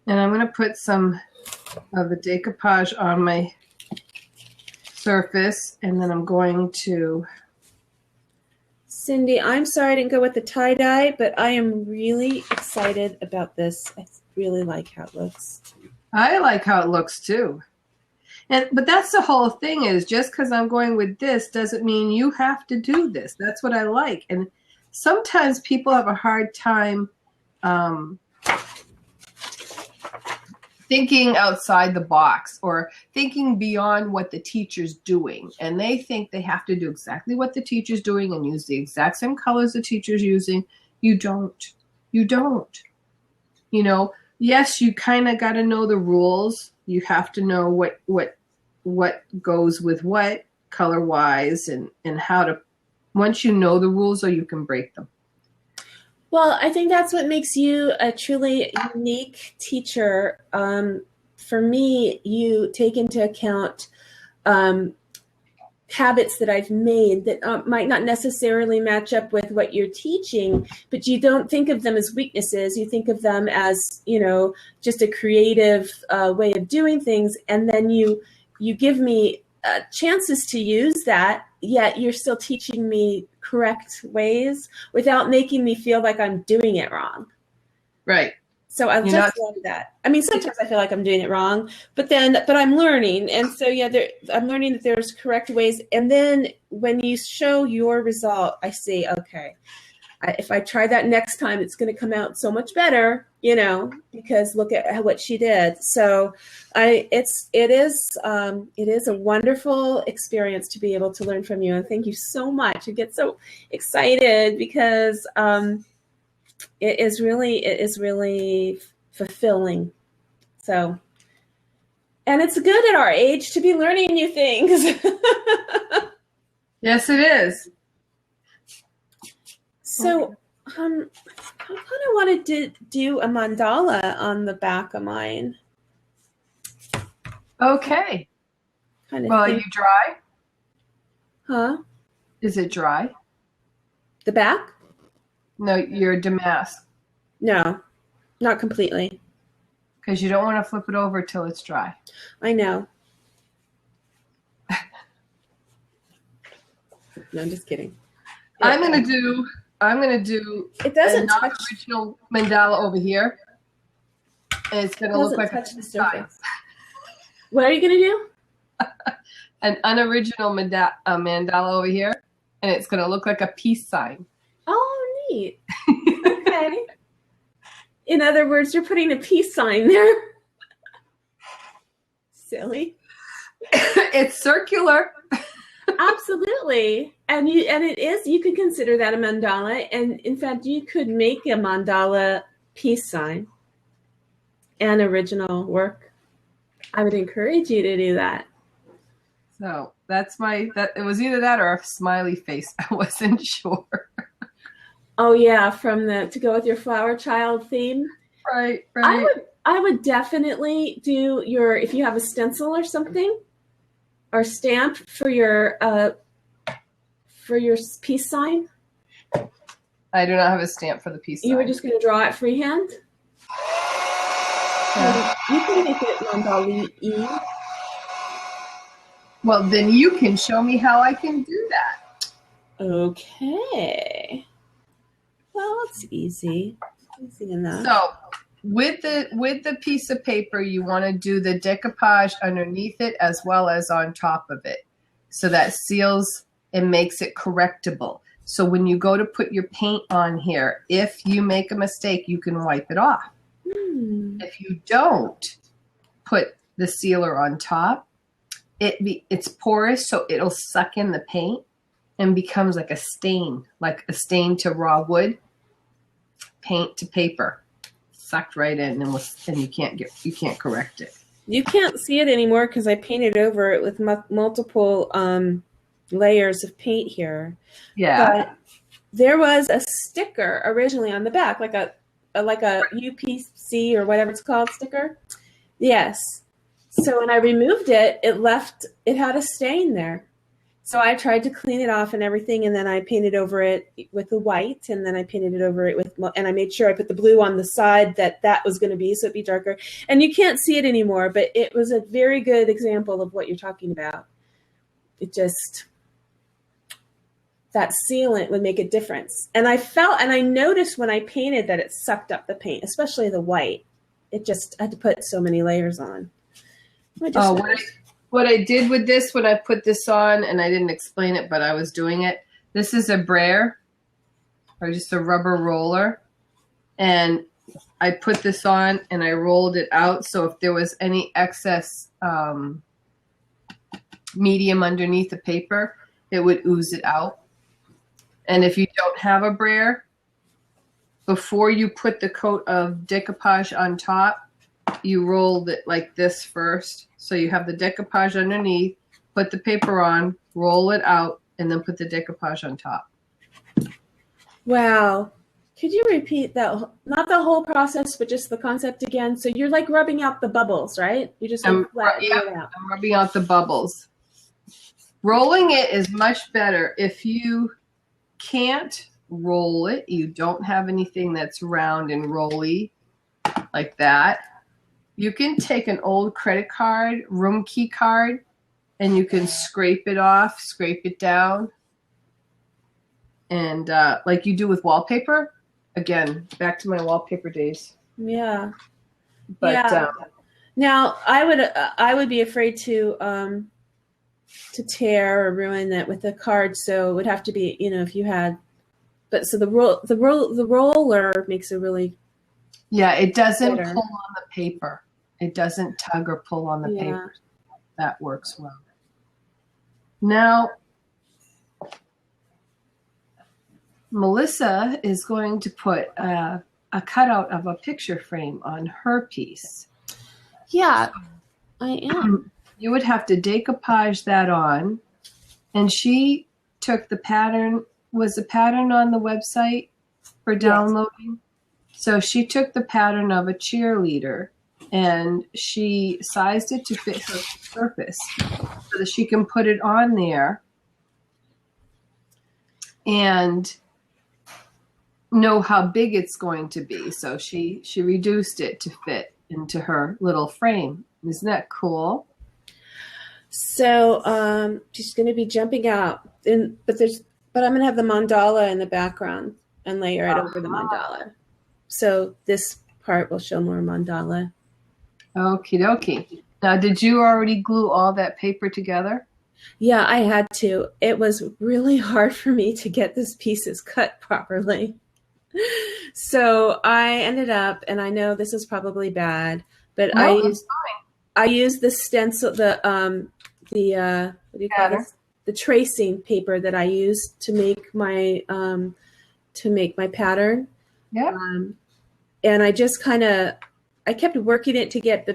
And I'm going to put some of the decoupage on my surface, and then I'm going to... Cindy, I'm sorry I didn't go with the tie-dye, but I am really excited about this. I really like how it looks. I like how it looks too. But that's the whole thing, is just because I'm going with this doesn't mean you have to do this. That's what I like. And sometimes people have a hard time thinking outside the box or thinking beyond what the teacher's doing. And they think they have to do exactly what the teacher's doing and use the exact same colors the teacher's using. You don't. You don't. You know, yes, you kind of got to know the rules. You have to know what goes with what color-wise and how to, once you know the rules, or you can break them. Well, I think that's what makes you a truly unique teacher. For me, you take into account habits that I've made that might not necessarily match up with what you're teaching, but you don't think of them as weaknesses. You think of them as, just a creative way of doing things. And then you give me chances to use that, yet you're still teaching me correct ways without making me feel like I'm doing it wrong. Right. So I just love that. I mean, sometimes I feel like I'm doing it wrong, but I'm learning. And so, I'm learning that there's correct ways. And then when you show your result, I say, okay, if I try that next time, it's going to come out so much better, because look at what she did. So it is a wonderful experience to be able to learn from you. And thank you so much. I get so excited because it is really fulfilling. So, and it's good at our age to be learning new things. Yes, it is. So, I kind of wanted to do a mandala on the back of mine. Okay. Well, are you dry? Huh? Is it dry? The back? No, your damask. No, not completely. Because you don't want to flip it over till it's dry. I know. No, I'm just kidding. I'm gonna do it doesn't a non-original mandala over here. And it's gonna look like touch the surface. What are you gonna do? an unoriginal mandala over here, and it's going to look like a peace sign. Oh, neat. Okay. In other words, you're putting a peace sign there. Silly. It's circular. Absolutely. And it is, you could consider that a mandala. And in fact, you could make a mandala peace sign and original work. I would encourage you to do that. So that's it was either that or a smiley face. I wasn't sure. Oh yeah, to go with your flower child theme. Right. I would definitely do if you have a stencil or something, or stamp for your peace sign. I do not have a stamp for the peace sign. You were just going to draw it freehand? Yeah. You can make it mandala-y. Well, then you can show me how I can do that. Okay. Well, it's easy. Easy enough. So with the piece of paper, you want to do the decoupage underneath it as well as on top of it. So that seals and makes it correctable. So when you go to put your paint on here, if you make a mistake, you can wipe it off. If you don't put the sealer on top, it's porous, so it'll suck in the paint and becomes like a stain to raw wood. Paint to paper, sucked right in, and you can't correct it. You can't see it anymore because I painted over it with multiple layers of paint here. Yeah. But there was a sticker originally on the back, like a UPC or whatever it's called sticker. Yes. So when I removed it, it had a stain there. So I tried to clean it off and everything, and then I painted over it with the white, and then I painted it over it and I made sure I put the blue on the side that was going to be, so it'd be darker. And you can't see it anymore, but it was a very good example of what you're talking about. That sealant would make a difference. And I noticed when I painted that it sucked up the paint, especially the white. I had to put so many layers on. What I did with this when I put this on, and I didn't explain it, but I was doing it. This is a brayer, or just a rubber roller. And I put this on and I rolled it out. So if there was any excess medium underneath the paper, it would ooze it out. And if you don't have a brayer, before you put the coat of decoupage on top, you rolled it like this first. So you have the decoupage underneath, put the paper on, roll it out, and then put the decoupage on top. Wow. Could you repeat that? Not the whole process, but just the concept again. So you're like rubbing out the bubbles, right? You just I'm rubbing out the bubbles. Rolling it is much better. If you can't roll it, you don't have anything that's round and rolly like that, you can take an old credit card, room key card, and you can scrape it off, scrape it down. And like you do with wallpaper. Again, back to my wallpaper days. Yeah. But yeah. Now I would be afraid to tear or ruin that with the card. So it would have to be, if you had, but so the roller makes a really. Yeah. It doesn't pull on the paper. It doesn't tug or pull on the paper. That works well. Now, Melissa is going to put a cutout of a picture frame on her piece. Yeah, I am. You would have to decoupage that on. And she took the pattern. Was the pattern on the website for downloading? Yes. So she took the pattern of a cheerleader and she sized it to fit her surface so that she can put it on there and know how big it's going to be. So she reduced it to fit into her little frame. Isn't that cool? So she's going to be jumping out, but I'm going to have the mandala in the background and layer it over the mandala. So this part will show more mandala. Okie dokie. Now, did you already glue all that paper together? Yeah, I had to. It was really hard for me to get these pieces cut properly. So I ended up, and I know this is probably bad, but No, that's I used the stencil, what do you call pattern. this? The tracing paper that I used to make my pattern. Yep. And I just I kept working it to get the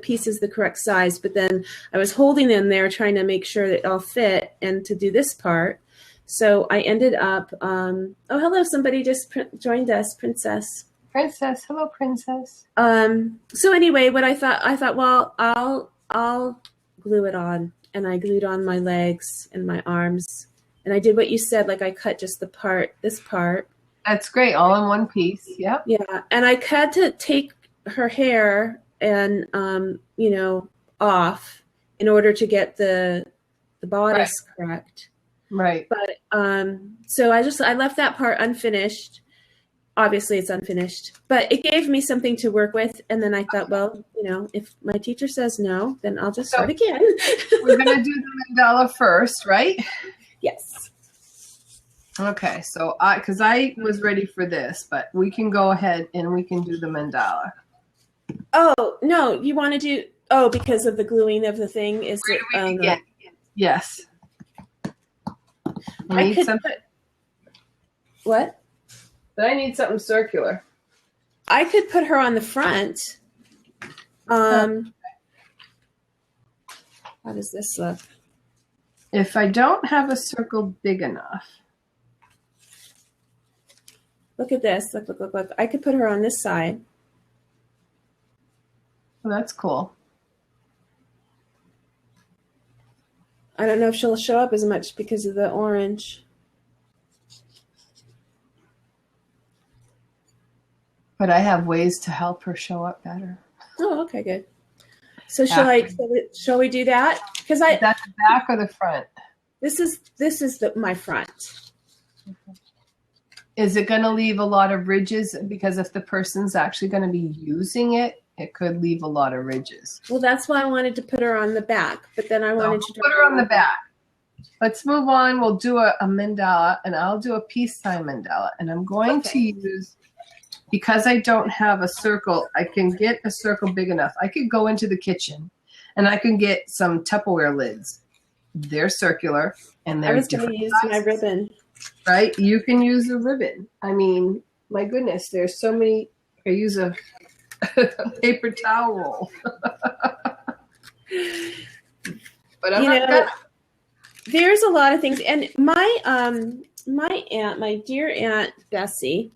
pieces the correct size, but then I was holding them there trying to make sure that it all fit and to do this part. So I ended up, oh, hello, somebody just joined us, Princess. Princess, hello, princess. So anyway, what I thought, well, I'll glue it on, and I glued on my legs and my arms, and I did what you said, like I cut just this part. That's great, all in one piece. Yep. Yeah, and I had to take her hair and off in order to get the bodice correct. Right. But so I left that part unfinished. Obviously it's unfinished, but it gave me something to work with. And then I thought, well, if my teacher says no, then I'll just start again. We're going to do the mandala first, right? Yes. Okay, so because I was ready for this, but we can go ahead and we can do the mandala. Oh, no, you want to do, because of the gluing of the thing? Is it? Yes. I need something. What? But I need something circular. I could put her on the front. How does this look? If I don't have a circle big enough. Look at this. Look. I could put her on this side. Oh, that's cool. I don't know if she'll show up as much because of the orange. But I have ways to help her show up better. Oh, okay, good. So shall we do that? Because Is that the back or the front? This is my front. Is it going to leave a lot of ridges? Because if the person's actually going to be using it, it could leave a lot of ridges. Well, that's why I wanted to put her on the back, but then I wanted to put her on the back. Let's move on. We'll do a mandala, and I'll do a peacetime mandala. And I'm going to use, because I don't have a circle, I can get a circle big enough. I could go into the kitchen, and I can get some Tupperware lids. They're circular, and they're different. I was going to use my ribbon. Right? You can use a ribbon. I mean, my goodness, there's so many. I use a paper towel roll. But I'm not gonna. There's a lot of things. And my dear Aunt Bessie,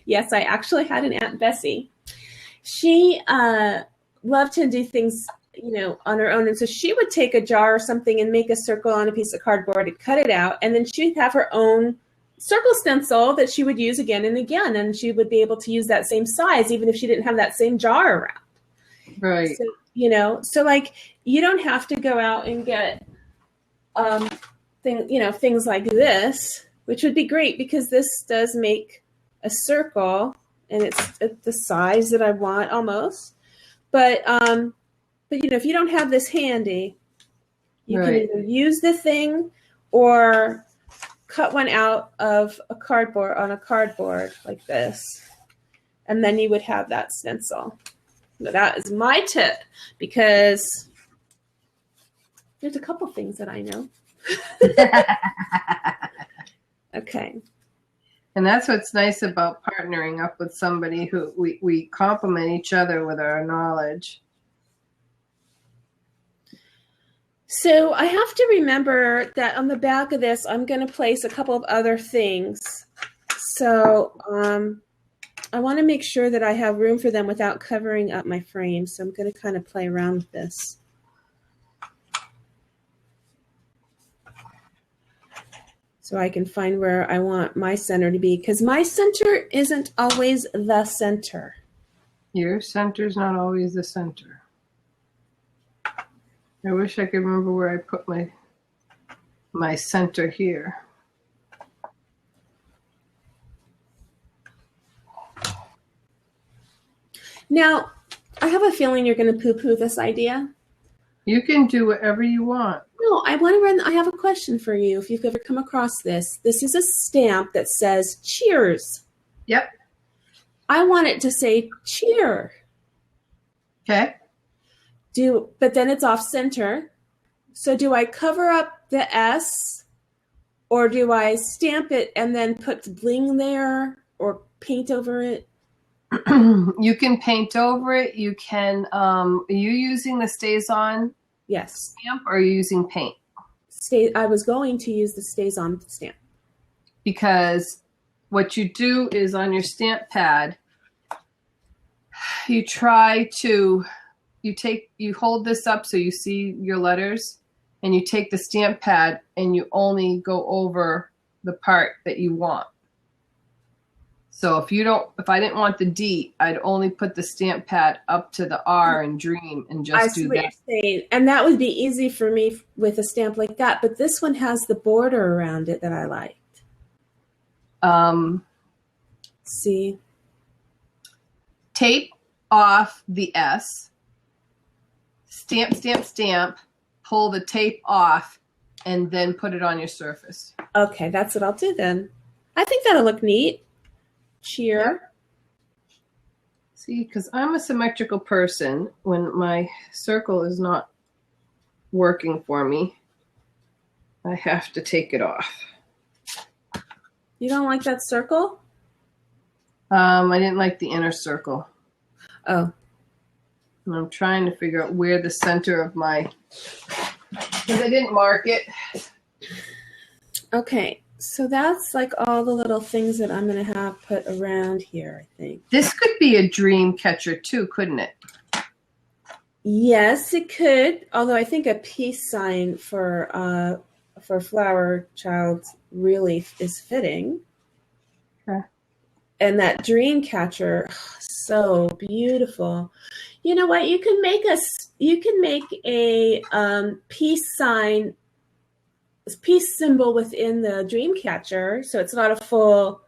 yes, I actually had an Aunt Bessie. She loved to do things, on her own. And so she would take a jar or something and make a circle on a piece of cardboard and cut it out. And then she'd have her own circle stencil that she would use again and again. And she would be able to use that same size, even if she didn't have that same jar around. Right. So, so like, you don't have to go out and get, things like this, which would be great because this does make a circle and it's at the size that I want almost. But if you don't have this handy, you can either use the thing or cut one out of a cardboard like this. And then you would have that stencil. Now, that is my tip because there's a couple things that I know. Okay. And that's what's nice about partnering up with somebody who we complement each other with our knowledge. So I have to remember that on the back of this, I'm going to place a couple of other things. So I want to make sure that I have room for them without covering up my frame. So I'm going to kind of play around with this. So I can find where I want my center to be, because my center isn't always the center. Your center's not always the center. I wish I could remember where I put my center here. Now, I have a feeling you're going to poo-poo this idea. You can do whatever you want. No, I want to run. I have a question for you. If you've ever come across this, this is a stamp that says cheers. Yep. I want it to say cheer. Okay. But then it's off center. So do I cover up the S, or do I stamp it and then put bling there or paint over it? You can paint over it. You can, are you using the Stays On Yes. stamp, or are you using paint? I was going to use the Stays On stamp. Because what you do is on your stamp pad, you hold this up so you see your letters, and you take the stamp pad and you only go over the part that you want. So if I didn't want the D, I'd only put the stamp pad up to the R and dream and just do that. And that would be easy for me with a stamp like that. But this one has the border around it that I liked. See? Tape off the S, stamp, stamp, stamp, pull the tape off, and then put it on your surface. Okay, that's what I'll do then. I think that'll look neat. Cheer. Yeah. See, because I'm a symmetrical person, when my circle is not working for me, I have to take it off. You don't like that circle? I didn't like the inner circle. Oh. And I'm trying to figure out where the center of my, because I didn't mark it. Okay. So that's like all the little things that I'm going to have put around here, I think. This could be a dream catcher too, couldn't it? Yes, it could. Although I think a peace sign for flower child really is fitting. Okay. And that dream catcher, so beautiful. You know what? You can make a peace sign, peace symbol within the dream catcher, so it's not a full,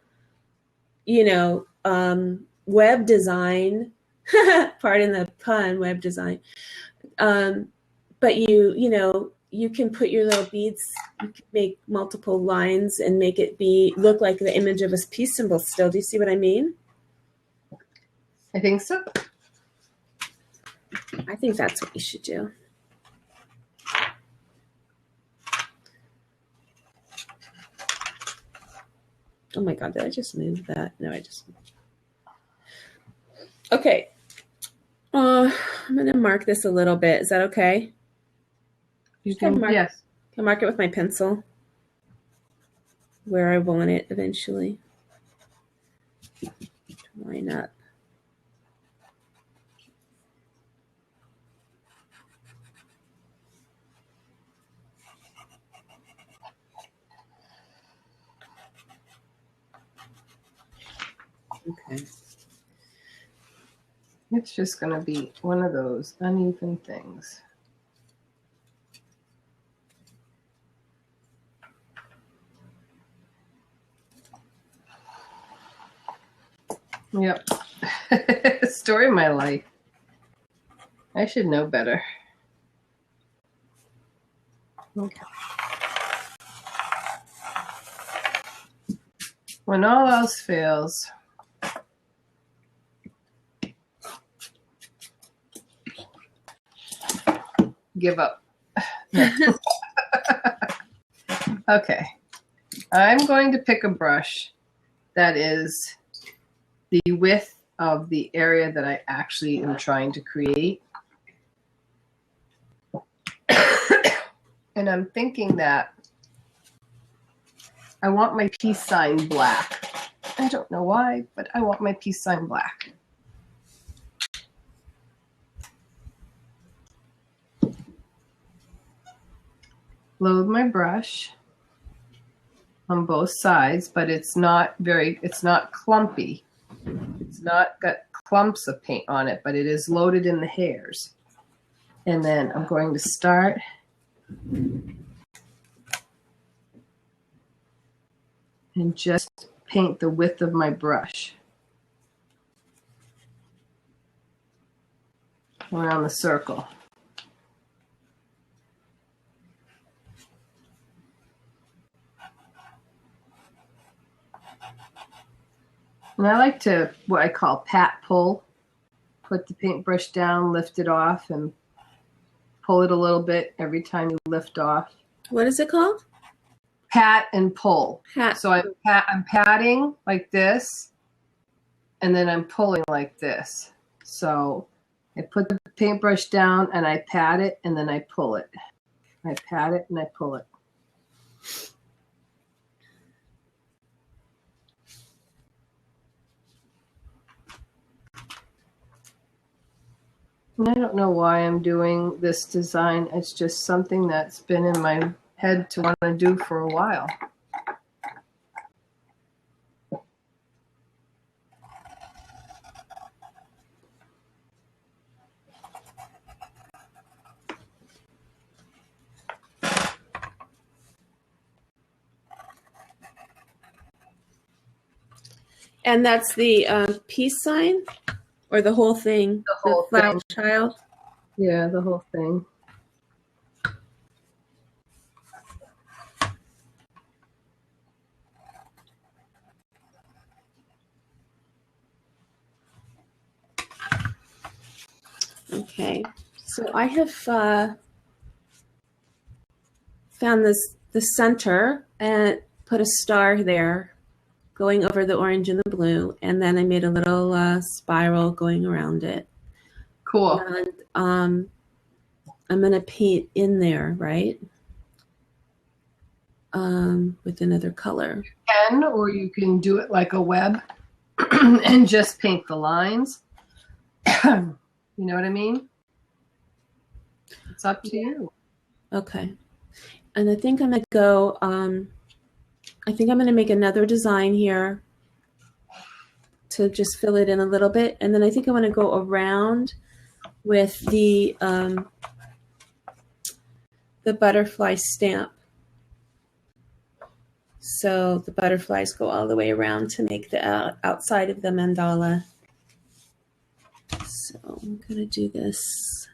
web design. Pardon the pun, web design. But you can put your little beads. You can make multiple lines and make it look like the image of a peace symbol. Still, do you see what I mean? I think so. I think that's what you should do. Oh my God, did I just move that? No, I just. Okay. I'm going to mark this a little bit. Is that okay? You can, yes. I'll mark it with my pencil where I want it eventually. Line up. Okay. It's just going to be one of those uneven things. Yep. Story of my life. I should know better. Okay. When all else fails, give up. Okay. I'm going to pick a brush that is the width of the area that I actually am trying to create. And I'm thinking that I want my peace sign black. I don't know why, but I want my peace sign black. Load my brush on both sides, but it's not clumpy. It's not got clumps of paint on it, but it is loaded in the hairs. And then I'm going to start and just paint the width of my brush around the circle. And I like to, what I call pat pull. Put the paintbrush down, lift it off, and pull it a little bit every time you lift off. What is it called? Pat and pull. Pat. So I'm patting like this, and then I'm pulling like this. So I put the paintbrush down, and I pat it, and then I pull it. I pat it, and I pull it. And I don't know why I'm doing this design. It's just something that's been in my head to want to do for a while. And that's the peace sign, or the whole thing? The whole flower thing. child? Yeah, the whole thing. Okay, so I have found the center and put a star there going over the orange and the blue, and then I made a little spiral going around it. Cool. And I'm going to paint in there, right? With another color. You can, or you can do it like a web and just paint the lines. You know what I mean? It's up to you. Okay. And I think I'm going to go, I think I'm going to make another design here to just fill it in a little bit. And then I think I want to go around with the butterfly stamp. So the butterflies go all the way around to make the outside of the mandala. So I'm going to do this.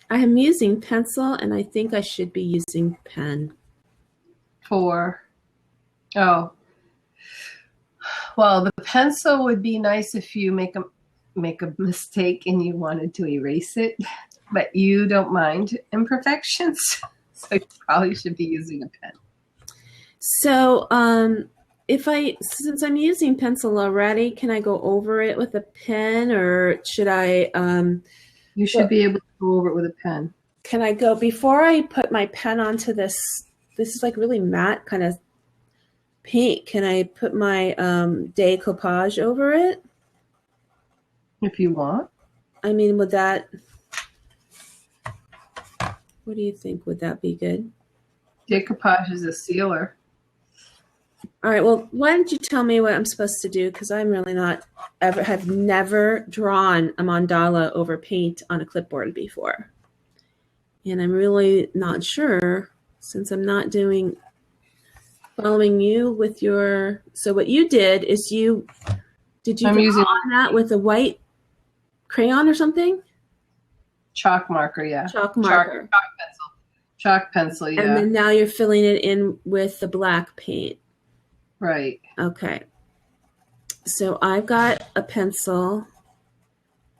I am using pencil, and I think I should be using pen. Oh. Well, the pencil would be nice if you make a mistake and you wanted to erase it, but you don't mind imperfections, so you probably should be using a pen. So since I'm using pencil already, can I go over it with a pen, or should I? You should be able to go over it with a pen. Can I go, before I put my pen onto this is like really matte kind of paint, can I put my decoupage over it? If you want. I mean, what do you think? Would that be good? Decoupage is a sealer. All right, well, why don't you tell me what I'm supposed to do, because I'm really have never drawn a mandala over paint on a clipboard before. And I'm really not sure, since I'm not following you with your, so what you did is did you draw on that with a white crayon or something? Chalk marker, yeah. Chalk marker. Chalk pencil, yeah. And then now you're filling it in with the black paint. Right. Okay. So I've got a pencil,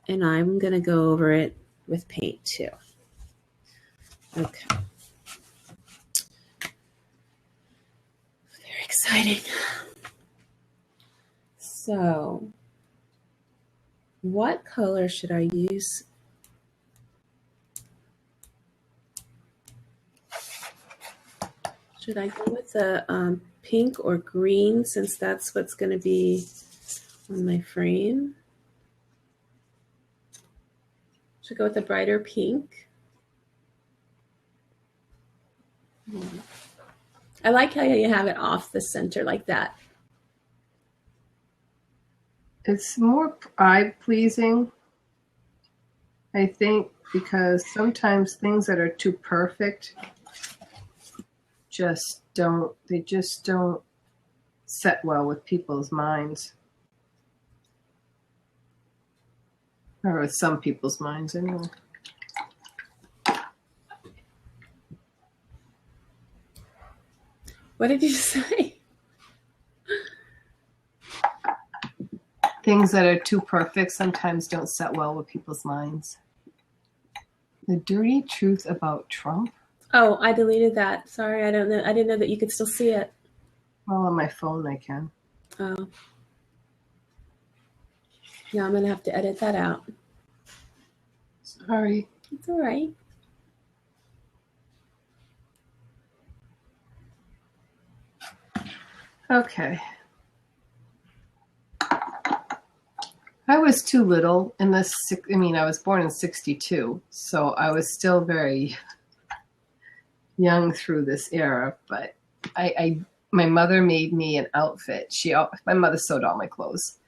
and I'm going to go over it with paint too. Okay. Very exciting. So, what color should I use? Should I go with the pink or green, since that's what's going to be on my frame? Should I go with the brighter pink? I like how you have it off the center like that. It's more eye-pleasing, I think, because sometimes things that are too perfect just don't set well with people's minds. Or with some people's minds anyway. What did you say? Things that are too perfect sometimes don't set well with people's minds. The dirty truth about Trump? Oh, I deleted that. Sorry, I don't know. I didn't know that you could still see it. Well, on my phone I can. Oh. Now I'm going to have to edit that out. Sorry. It's all right. Okay. I was too little in this. I mean, I was born in 62, so I was still very young through this era. But my mother made me an outfit. My mother sewed all my clothes,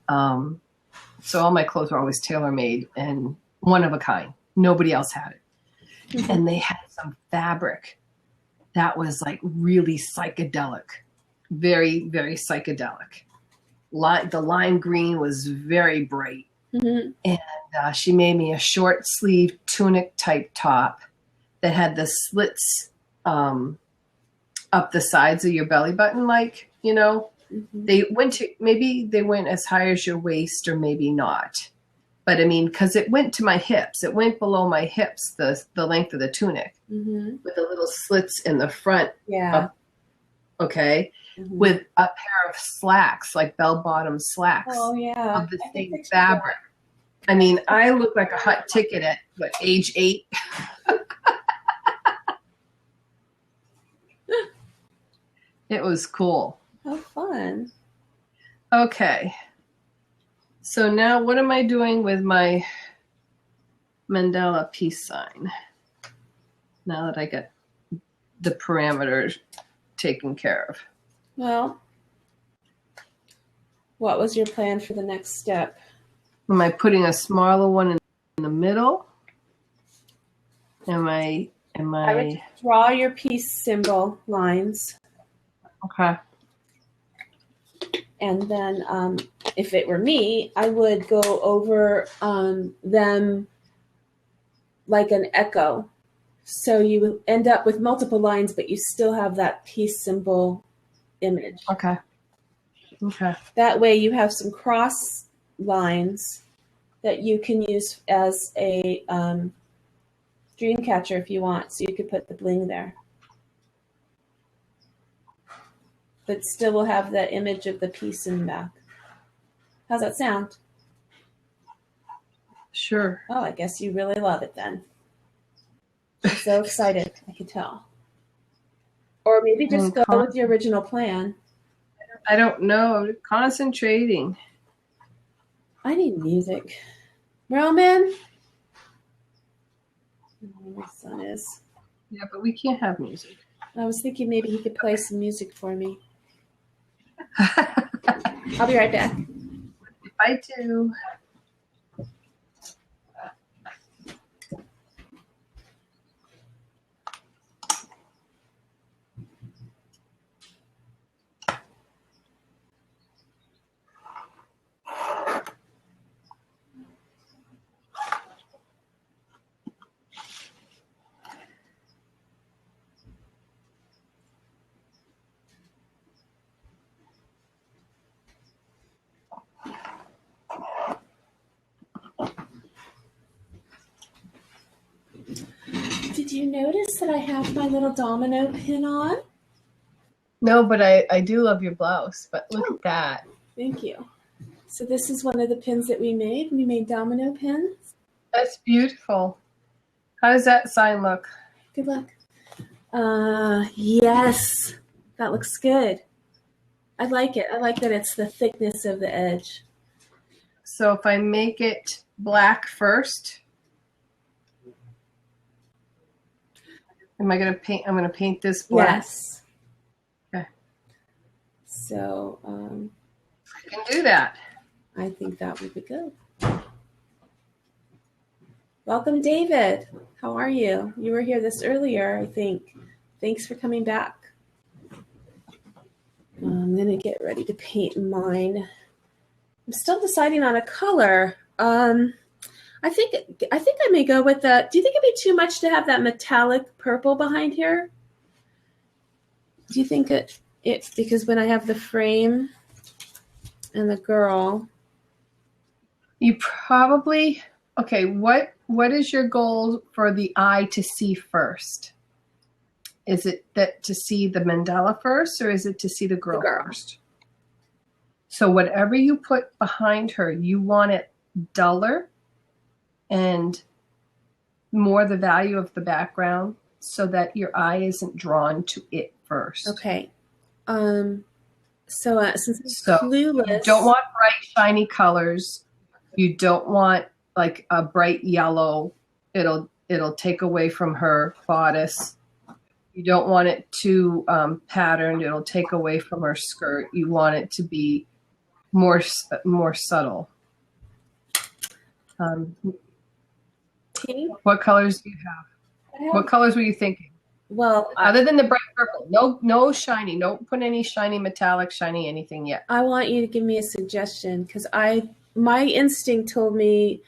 so all my clothes were always tailor made and one of a kind. Nobody else had it, and they had some fabric that was like really psychedelic, very, very psychedelic. The lime green was very bright. Mm-hmm. And she made me a short sleeve tunic type top that had the slits up the sides of your belly button, like, you know. Mm-hmm. They went as high as your waist or maybe not. But I mean, because it went to my hips. It went below my hips, the length of the tunic, mm-hmm. with the little slits in the front. Yeah. Okay. Mm-hmm. With a pair of slacks, like bell-bottom slacks. Oh, yeah. Of the same fabric. I mean, I look like a hot ticket at, age 8? It was cool. How fun. Okay. So now what am I doing with my mandala peace sign? Now that I get the parameters taken care of. Well, what was your plan for the next step? Am I putting a smaller one in the middle? I would draw your peace symbol lines. Okay. And then if it were me, I would go over them like an echo. So you would end up with multiple lines, but you still have that peace symbol image. Okay. Okay. That way you have some cross lines that you can use as a dream catcher if you want. So you could put the bling there. But still will have that image of the peace in the back. How's that sound? Sure. Oh, I guess you really love it then. I'm so excited, I can tell. Or maybe just go with the original plan. I don't know. I'm concentrating. I need music. Roman? Oh, my son is. Yeah, but we can't have music. I was thinking maybe he could play some music for me. I'll be right back. I do. Did you notice that I have my little domino pin on? No, but I do love your blouse. But look at that. Thank you. So this is one of the pins that we made. We made domino pins. That's beautiful. How does that sign look? Good luck. Yes, that looks good. I like it. I like that it's the thickness of the edge. So if I make it black first, am I going to paint? I'm going to paint this black. Yes. Okay. So I can do that. I think that would be good. Welcome, David. How are you? You were here this earlier, I think. Thanks for coming back. I'm going to get ready to paint mine. I'm still deciding on a color. I think I may go with the. Do you think it'd be too much to have that metallic purple behind here? Do you think it because when I have the frame and the girl, you probably okay. What is your goal for the eye to see first? Is it that to see the mandala first, or is it to see the girl first? So whatever you put behind her, you want it duller and more the value of the background so that your eye isn't drawn to it first. Okay. So since I'm clueless, you don't want bright, shiny colors. You don't want like a bright yellow. It'll take away from her bodice. You don't want it too patterned. It'll take away from her skirt. You want it to be more subtle. What colors do you have? What colors were you thinking? Well, other than the bright purple, no shiny. Don't put any shiny metallic, shiny anything yet. I want you to give me a suggestion because my instinct told me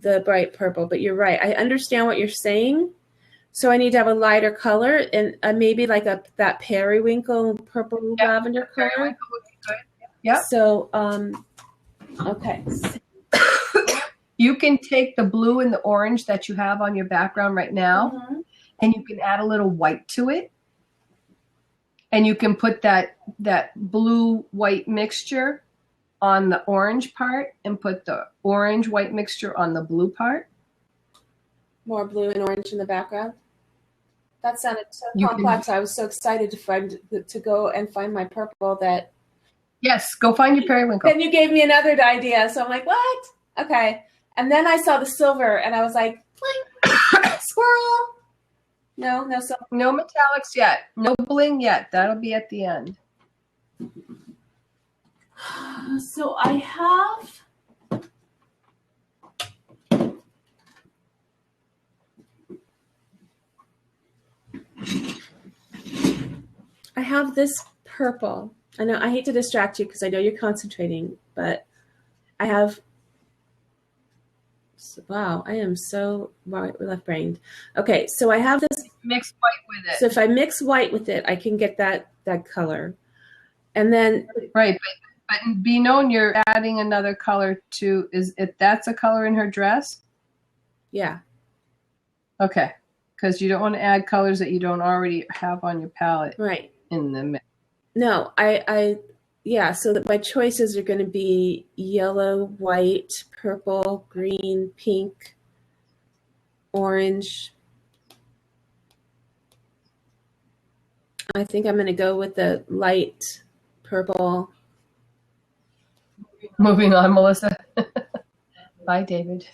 the bright purple, but you're right. I understand what you're saying. So I need to have a lighter color and maybe like that periwinkle purple lavender color. Periwinkle would be good. Yeah. So okay. You can take the blue and the orange that you have on your background right now, and you can add a little white to it. And you can put that blue-white mixture on the orange part and put the orange-white mixture on the blue part. More blue and orange in the background? That sounded so complex. I was so excited to go and find my purple that... Yes, go find your periwinkle. Then you gave me another idea. So I'm like, what? Okay. And then I saw the silver, and I was like, squirrel. No silver. No metallics yet. No bling yet. That'll be at the end. So I have this purple. I know I hate to distract you because I know you're concentrating, but I have. Wow, I am so left-brained. Okay, so I have this. Mix white with it. So if I mix white with it, I can get that color, and then right. But be known, you're adding another color to. That's a color in her dress? Yeah. Okay, because you don't want to add colors that you don't already have on your palette. Right. In the mix. No, yeah, so that my choices are going to be yellow, white, purple, green, pink, orange. I think I'm going to go with the light purple. Moving on, Melissa. Bye, David.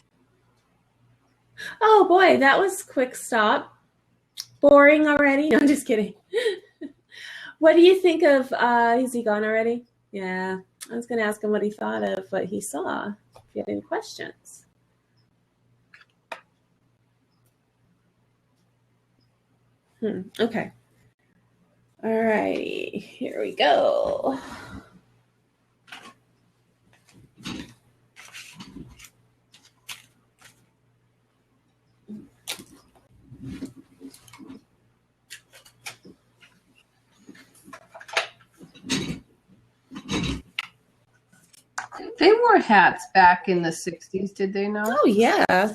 Oh, boy, that was quick stop. Boring already? No, I'm just kidding. What do you think of, is he gone already? Yeah, I was going to ask him what he thought of what he saw. If you have any questions. Okay. All righty, here we go. They wore hats back in the 60s, did they not? Oh, yeah.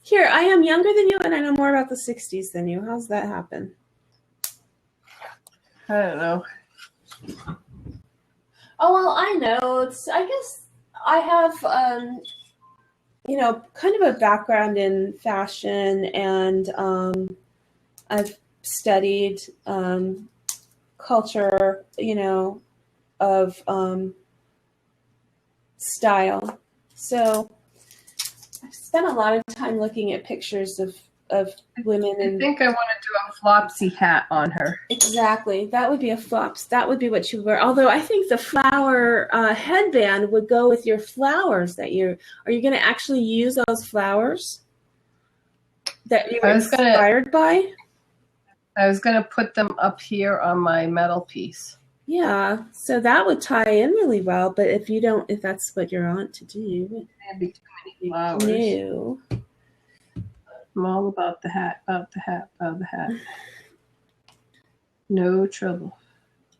Here, I am younger than you, and I know more about the 60s than you. How's that happen? I don't know. Oh, well, I know. I guess I have, kind of a background in fashion, and I've studied culture, of style. So I've spent a lot of time looking at pictures of women. And I think I want to do a flopsy hat on her. Exactly. That would be a flops. That would be what you wear. Although I think the flower headband would go with your flowers are you going to actually use those flowers that you were inspired by? I was going to put them up here on my metal piece. Yeah, so that would tie in really well, but if you don't, if that's what you're on to do, That'd be too many flowers. no. I'm all about the hat, about the hat, about the hat. No trouble.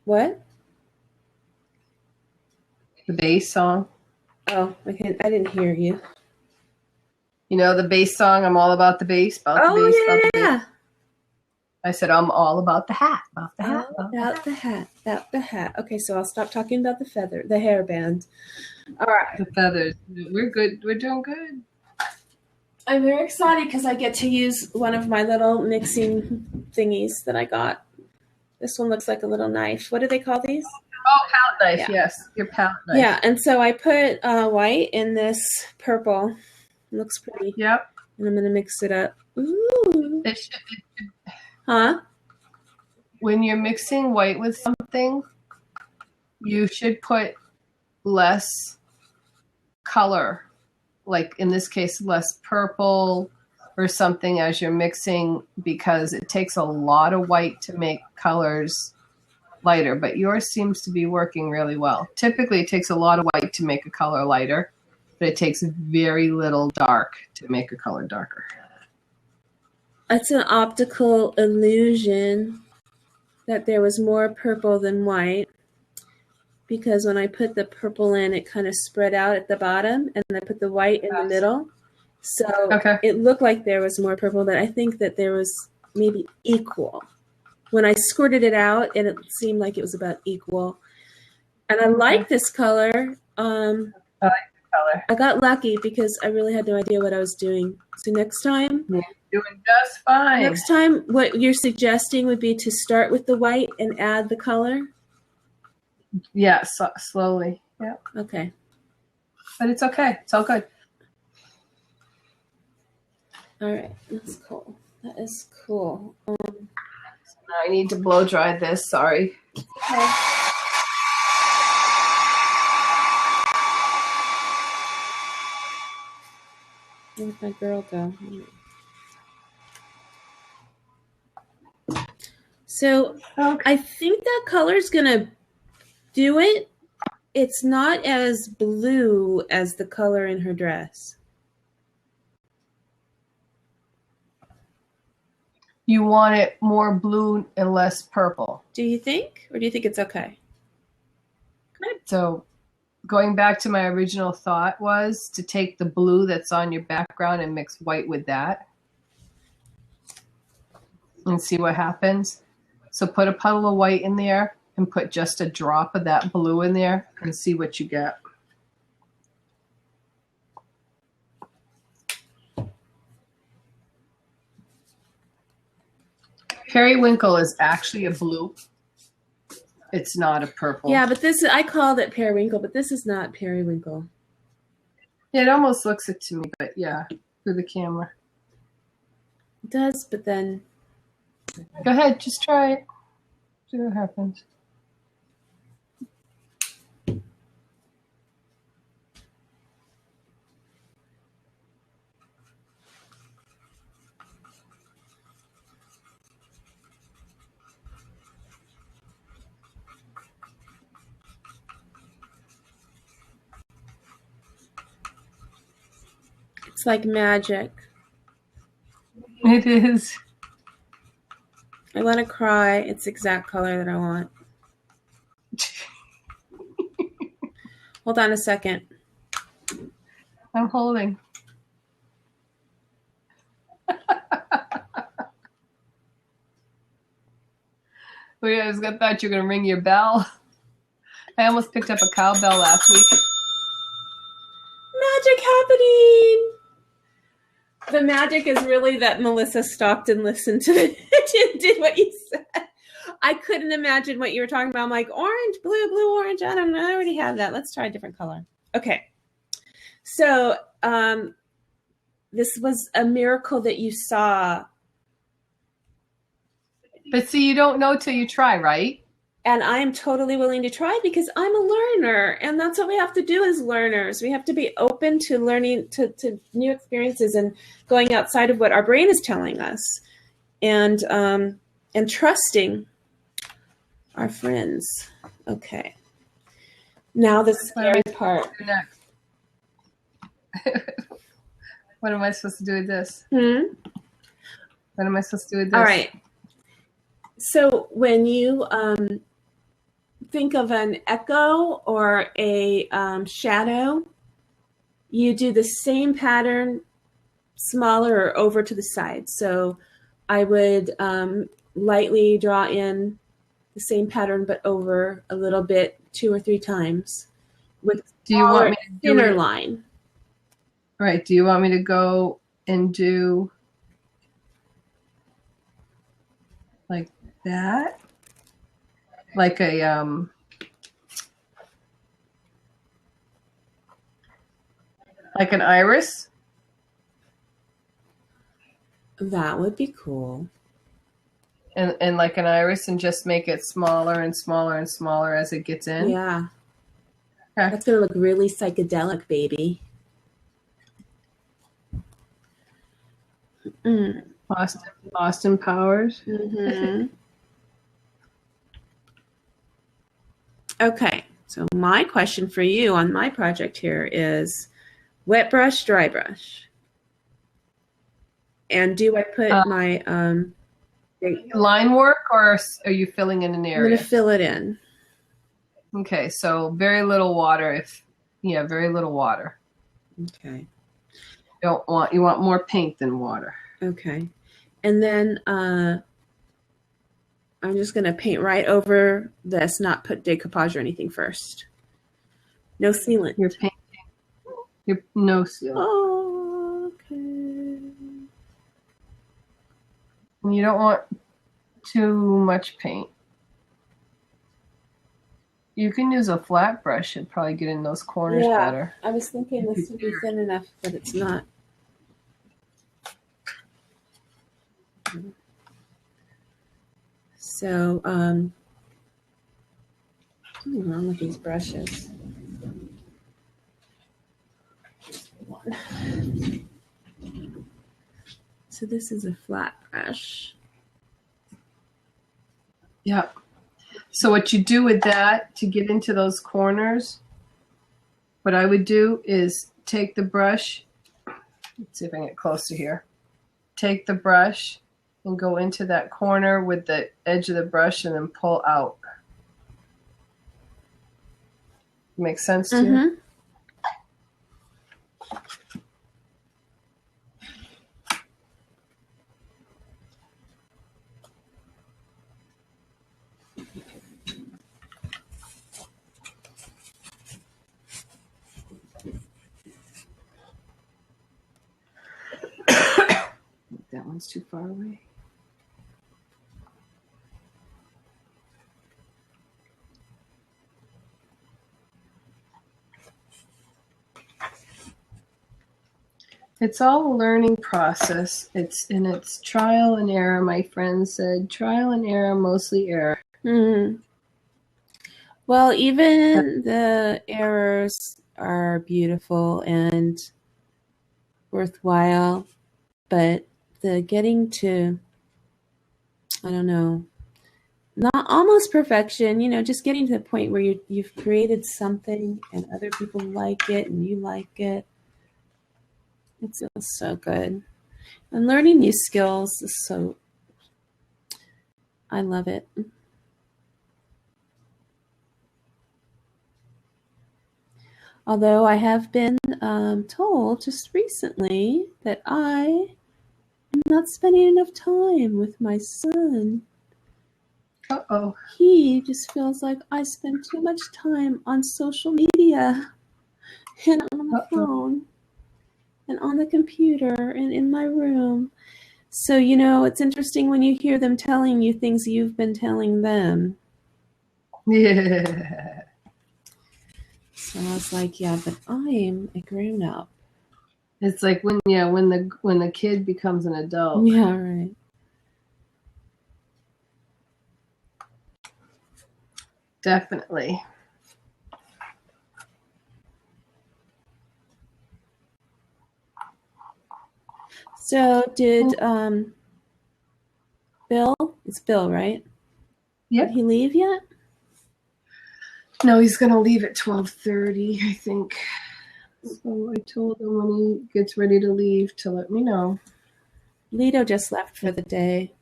What? The bass song. Oh, I didn't hear you. You know the bass song, I'm all about the bass, about the bass, about the bass. I said I'm all about the hat, about the hat, about the hat, about the hat. Okay, so I'll stop talking about the hairband. All right. The feathers. We're good. We're doing good. I'm very excited because I get to use one of my little mixing thingies that I got. This one looks like a little knife. What do they call these? Oh, palette knife. Yeah. Yes, your palette knife. Yeah, and so I put white in this purple. It looks pretty. Yep. And I'm going to mix it up. Ooh. It should. Huh? When you're mixing white with something, you should put less color, like in this case, less purple or something as you're mixing, because it takes a lot of white to make colors lighter, but yours seems to be working really well. Typically, it takes a lot of white to make a color lighter, but it takes very little dark to make a color darker. It's an optical illusion that there was more purple than white, because when I put the purple in, it kind of spread out at the bottom, and I put the white in the middle. So It looked like there was more purple, but I think that there was maybe equal. When I squirted it out, and it seemed like it was about equal. And I like this color. I like the color. I got lucky because I really had no idea what I was doing. So next time, you're doing just fine. Next time, what you're suggesting would be to start with the white and add the color? Yeah, slowly. Yeah. Okay. But it's okay. It's all good. All right. That's cool. That is cool. I need to blow dry this. Sorry. Okay. Where'd my girl go? So I think that color's going to do it. It's not as blue as the color in her dress. You want it more blue and less purple. Do you think? Or do you think it's okay? Good. So going back to my original thought was to take the blue that's on your background and mix white with that and see what happens. So put a puddle of white in there and put just a drop of that blue in there and see what you get. Periwinkle is actually a blue. It's not a purple. Yeah, but I called it periwinkle, but this is not periwinkle. It almost looks it to me, but yeah, through the camera. It does, but then... Go ahead, just try it. See what happens. It's like magic. It is. I want to cry. It's the exact color that I want. Hold on a second. I'm holding. Oh yeah, I thought you were gonna ring your bell. I almost picked up a cowbell last week. Magic happening! The magic is really that Melissa stopped and listened to it and did what you said. I couldn't imagine what you were talking about. I'm like, orange, blue, blue, orange. I don't know. I already have that. Let's try a different color. Okay. So this was a miracle that you saw. But see, you don't know till you try, right? And I am totally willing to try because I'm a learner. And that's what we have to do as learners. We have to be open to learning, to new experiences and going outside of what our brain is telling us. And trusting our friends. Okay. Now the scary part. Next. What am I supposed to do with this? What am I supposed to do with this? All right. So when you think of an echo or a shadow, you do the same pattern, smaller or over to the side. So I would lightly draw in the same pattern, but over a little bit, 2 or 3 times with thinner line. Right. Do you want me to go and do like that? Like a like an iris? That would be cool. And like an iris, and just make it smaller and smaller and smaller as it gets in? Yeah. Okay. That's going to look really psychedelic, baby. Austin Powers. Okay, so my question for you on my project here is wet brush, dry brush. And do I put my line work, or are you filling in an area? I'm going to fill it in. Okay, so very little water. Very little water. Okay. You want more paint than water. Okay. And then I'm just going to paint right over this, not put decoupage or anything first. No sealant. You're painting. No sealant. Oh, okay. You don't want too much paint. You can use a flat brush and probably get in those corners better. I was thinking this would be thin enough, but it's not. So, something wrong with these brushes. So this is a flat brush. Yep. So what you do with that to get into those corners, what I would do is take the brush. Let's see if I can get closer here. Take the brush and go into that corner with the edge of the brush and then pull out. Makes sense to you? That one's too far away. It's all a learning process. It's trial and error. My friend said, trial and error, mostly error. Well, even the errors are beautiful and worthwhile, but the getting to, I don't know, not almost perfection, just getting to the point where you've created something and other people like it and you like it. It feels so good. And learning new skills is I love it. Although I have been told just recently that I am not spending enough time with my son. Uh-oh. He just feels like I spend too much time on social media and on the phone and on the computer and in my room. So, it's interesting when you hear them telling you things you've been telling them. Yeah. So I was like, yeah, but I am a grown up. It's like when the kid becomes an adult. Yeah, right. Definitely. So did Bill? It's Bill, right? Yep. Did he leave yet? No, he's going to leave at 12:30, I think. So I told him when he gets ready to leave to let me know. Lito just left for the day.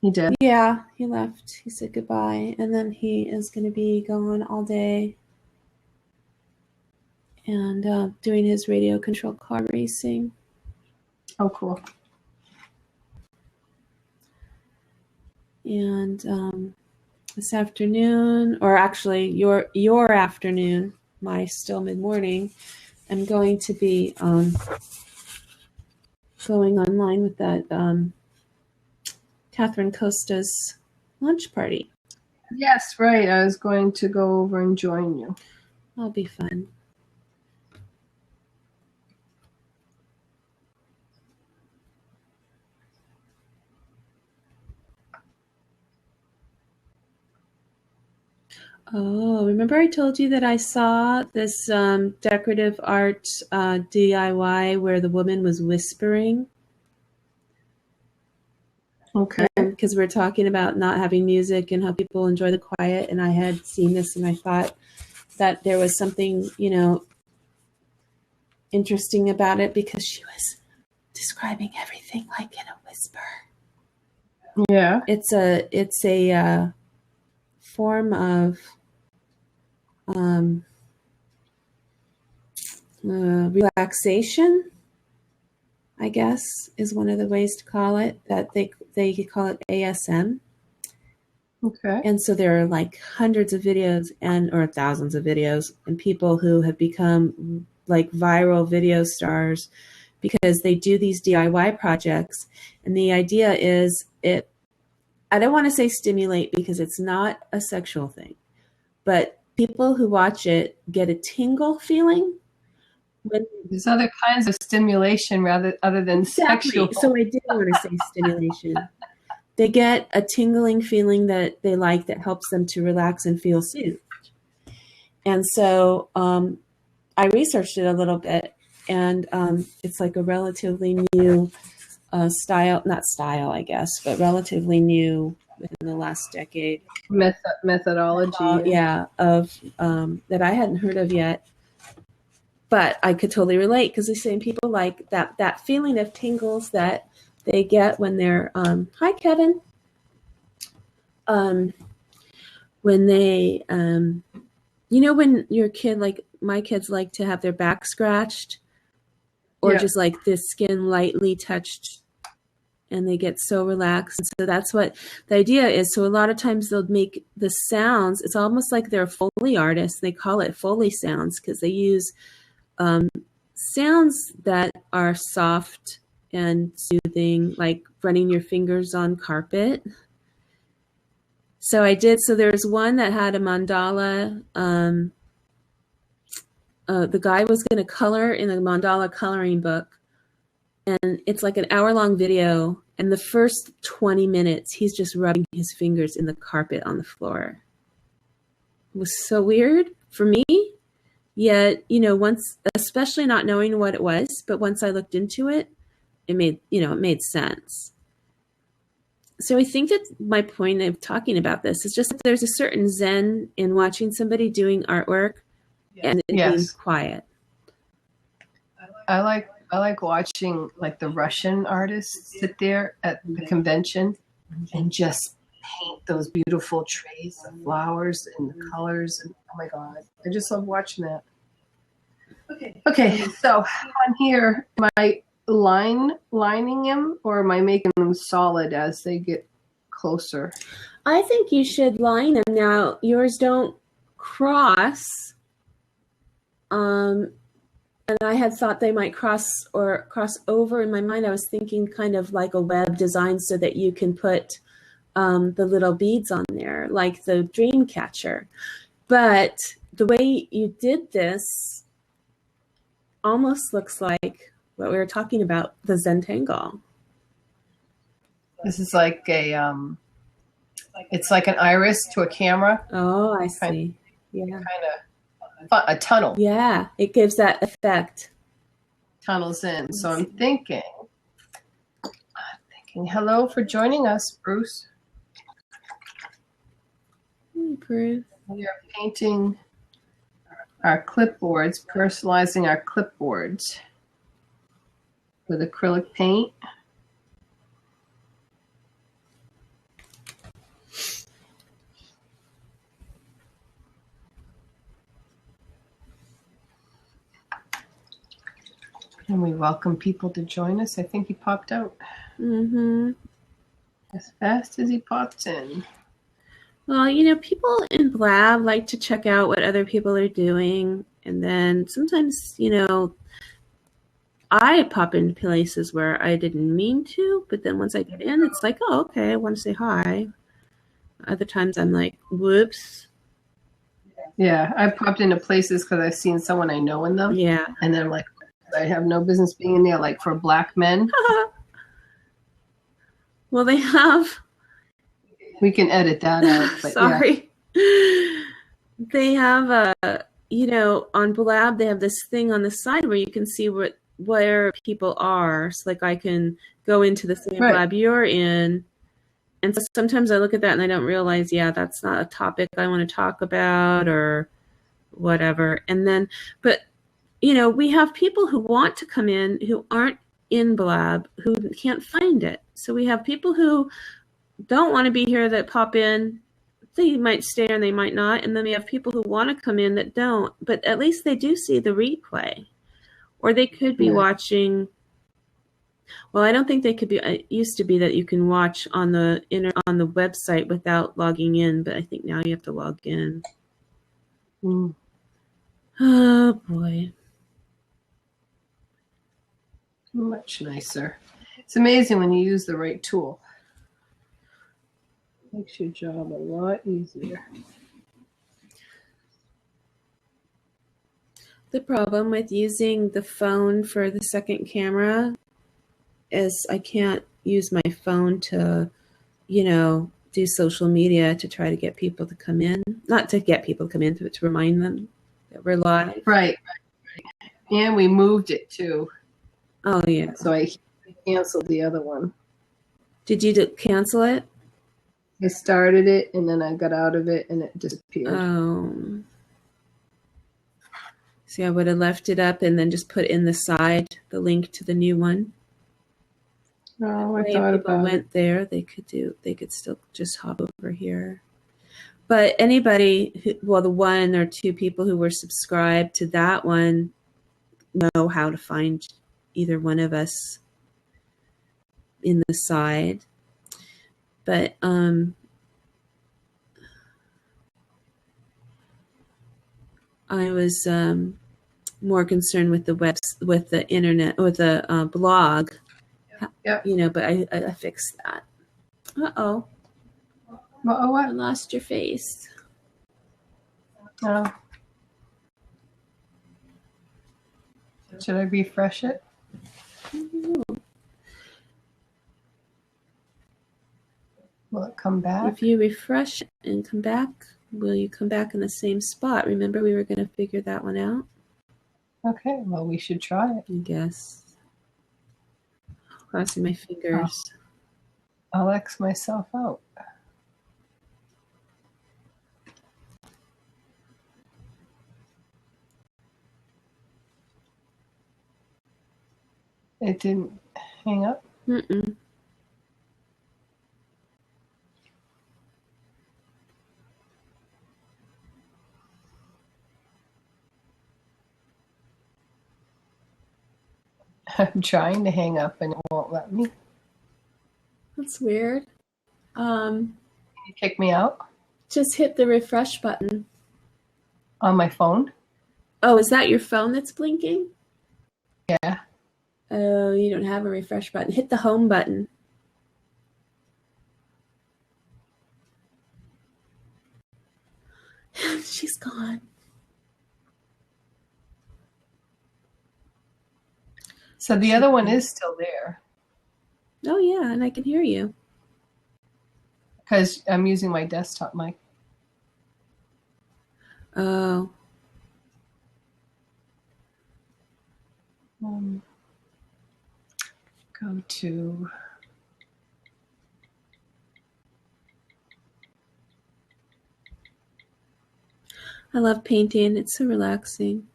He did? Yeah, he left. He said goodbye. And then he is going to be gone all day and doing his radio control car racing. Oh, cool. And this afternoon, or actually your afternoon, my still mid-morning, I'm going to be going online with that Catherine Costa's lunch party. Yes, right. I was going to go over and join you. That'll be fun. Oh, remember I told you that I saw this decorative art DIY where the woman was whispering? Okay. Because we're talking about not having music and how people enjoy the quiet, and I had seen this and I thought that there was something, interesting about it because she was describing everything like in a whisper. Yeah. It's a form of relaxation, I guess, is one of the ways to call it. That they call it ASM. Okay. And so there are like hundreds of videos or thousands of videos and people who have become like viral video stars because they do these DIY projects. And the idea is I don't want to say stimulate because it's not a sexual thing, but people who watch it get a tingle feeling. There's other kinds of stimulation other than sexual. So I did want to say stimulation. They get a tingling feeling that they like that helps them to relax and feel soothed. And so I researched it a little bit, and it's like a relatively new not style, I guess, but relatively new within the last decade. Methodology. Yeah, of that I hadn't heard of yet. But I could totally relate because the same people like that feeling of tingles that they get when they're hi Kevin. When they when your kid, like my kids, like to have their back scratched or just like the skin lightly touched and they get so relaxed. And so that's what the idea is. So a lot of times they'll make the sounds. It's almost like they're Foley artists. They call it Foley sounds because they use sounds that are soft and soothing, like running your fingers on carpet. So I did. So there's one that had a mandala. The guy was going to color in a mandala coloring book, and it's like an hour-long video. And the first 20 minutes, he's just rubbing his fingers in the carpet on the floor. It was so weird for me. Yet, once, especially not knowing what it was, but once I looked into it, it made sense. So I think that my point of talking about this is just that there's a certain zen in watching somebody doing artwork and it being quiet. I like watching like the Russian artists sit there at the convention and just paint those beautiful trays of flowers and the colors, and oh my god, I just love watching that. Okay, so on here, am I lining them or am I making them solid as they get closer? I think you should line them. Now yours don't cross, and I had thought they might cross over. In my mind I was thinking kind of like a web design so that you can put the little beads on there, like the dream catcher. But the way you did this almost looks like what we were talking about, the Zentangle. This is like it's like an iris to a camera. Oh, I see. Yeah. Kind of a tunnel. Yeah, it gives that effect. Tunnels in. So I'm thinking, hello for joining us, Bruce. Hey, Bruce. We are painting our clipboards, personalizing our clipboards with acrylic paint. And we welcome people to join us. I think he popped out. Mm-hmm. As fast as he popped in. Well, you know, people in Blab like to check out what other people are doing. And then sometimes, you know, I pop into places where I didn't mean to, but then once I get in, it's like, oh, okay, I want to say hi. Other times I'm like, whoops. Yeah, I popped into places because I've seen someone I know in them. Yeah. And then I'm like, I have no business being in there, like for black men. Well, they have. We can edit that out. But sorry. Yeah. They have you know, on Blab, they have this thing on the side where you can see where people are. So, like, I can go into the same Blab you're in. And so sometimes I look at that and I don't realize, yeah, that's not a topic I want to talk about or whatever. And then, but, you know, we have people who want to come in who aren't in Blab, who can't find it. So we have people who don't want to be here that pop in. They might stay and they might not. And then we have people who want to come in that don't. But at least they do see the replay. Or they could be watching. Well, I don't think they could be. It used to be that you can watch on the website without logging in, but I think now you have to log in. Mm. Oh boy, Much nicer. It's amazing when you use the right tool. Makes your job a lot easier. The problem with using the phone for the second camera is I can't use my phone to, you know, do social media to try to get people to come in. Not to get people to come in, but to remind them that we're live. Right. And we moved it too. Oh, yeah. So I canceled the other one. Did you cancel it? I started it and then I got out of it and it disappeared. Oh. See, I would have left it up and then just put in the side the link to the new one. Oh, I thought people about went there, they could still just hop over here. But anybody who, well, the one or two people who were subscribed to that one know how to find either one of us in the side. But I was more concerned with with the internet, with the blog. Yep. You know, but I fixed that. Uh-oh. Uh-oh, what? I lost your face. Oh. Should I refresh it? Will it come back? If you refresh and come back, will you come back in the same spot? Remember, we were going to figure that one out? Okay, well, we should try it. I guess. Crossing my fingers. Oh. I'll X myself out. It didn't hang up? Mm-mm. I'm trying to hang up and it won't let me. That's weird. Can you kick me out? Just hit the refresh button. On my phone? Oh, is that your phone that's blinking? Yeah. Oh, you don't have a refresh button. Hit the home button. She's gone. So the other one is still there. Oh, yeah, and I can hear you. Because I'm using my desktop mic. Oh. Go to... I love painting. It's so relaxing.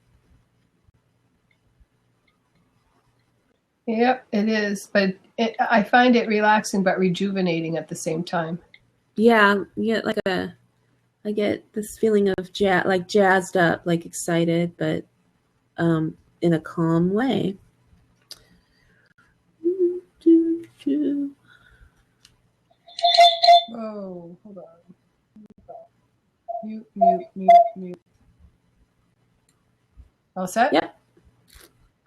Yep, it is. But I find it relaxing but rejuvenating at the same time. Yeah, I get this feeling of jazzed up, like excited, but in a calm way. Oh, hold on. Mute. All set? Yep.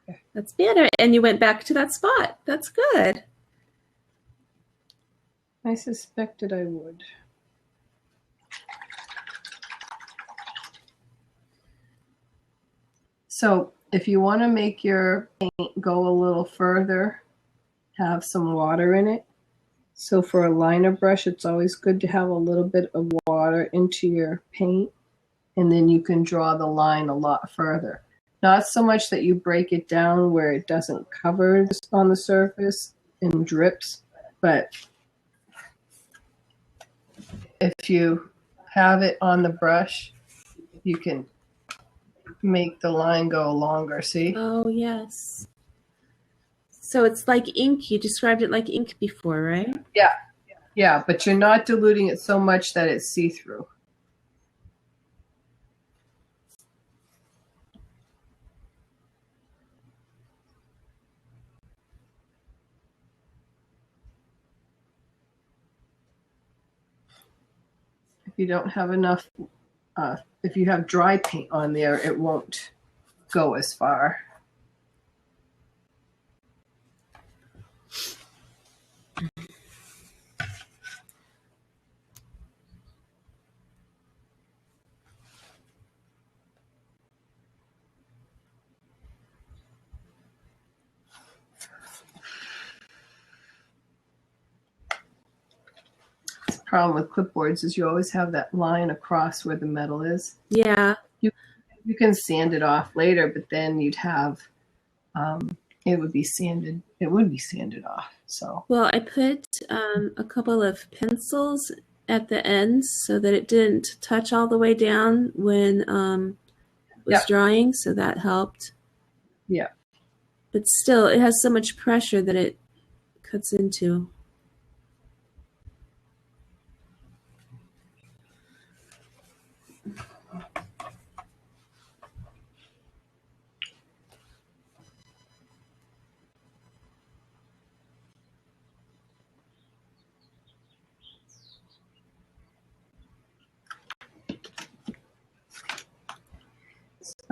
Okay. That's better. And you went back to that spot. That's good. I suspected I would. So if you want to make your paint go a little further, have some water in it. So for a liner brush, it's always good to have a little bit of water into your paint, and then you can draw the line a lot further. Not so much that you break it down where it doesn't cover on the surface and drips, but if you have it on the brush, you can make the line go longer, see? Oh, yes. So it's like ink. You described it like ink before, right? Yeah, but you're not diluting it so much that it's see-through. If you don't have enough, if you have dry paint on there, it won't go as far. The problem with clipboards is you always have that line across where the metal is. Yeah. You can sand it off later, but then you'd have it would be sanded off. So Well, I put a couple of pencils at the ends so that it didn't touch all the way down when it was drying, so that helped. Yeah. But still, it has so much pressure that it cuts into.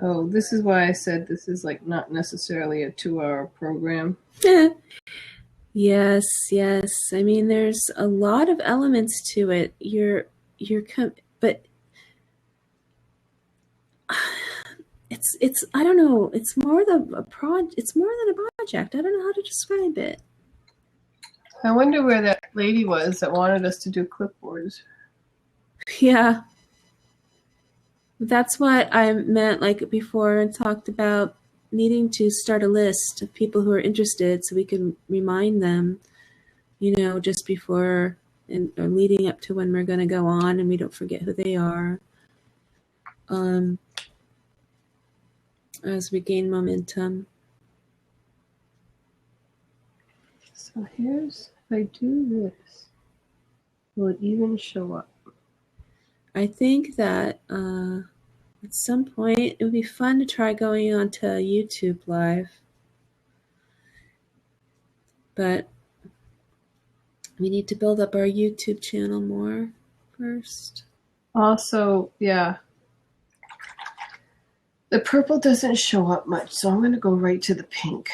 Oh, this is why I said this is like not necessarily a 2-hour program. Yes. I mean, there's a lot of elements to it. But it's I don't know. It's more than a project. I don't know how to describe it. I wonder where that lady was that wanted us to do clipboards. Yeah. That's what I meant, like before, and talked about needing to start a list of people who are interested so we can remind them, just before or leading up to when we're going to go on, and we don't forget who they are as we gain momentum. So here's, if I do this, will it even show up? I think that at some point it would be fun to try going on to YouTube Live. But we need to build up our YouTube channel more first. Also, yeah, the purple doesn't show up much, so I'm going to go right to the pink.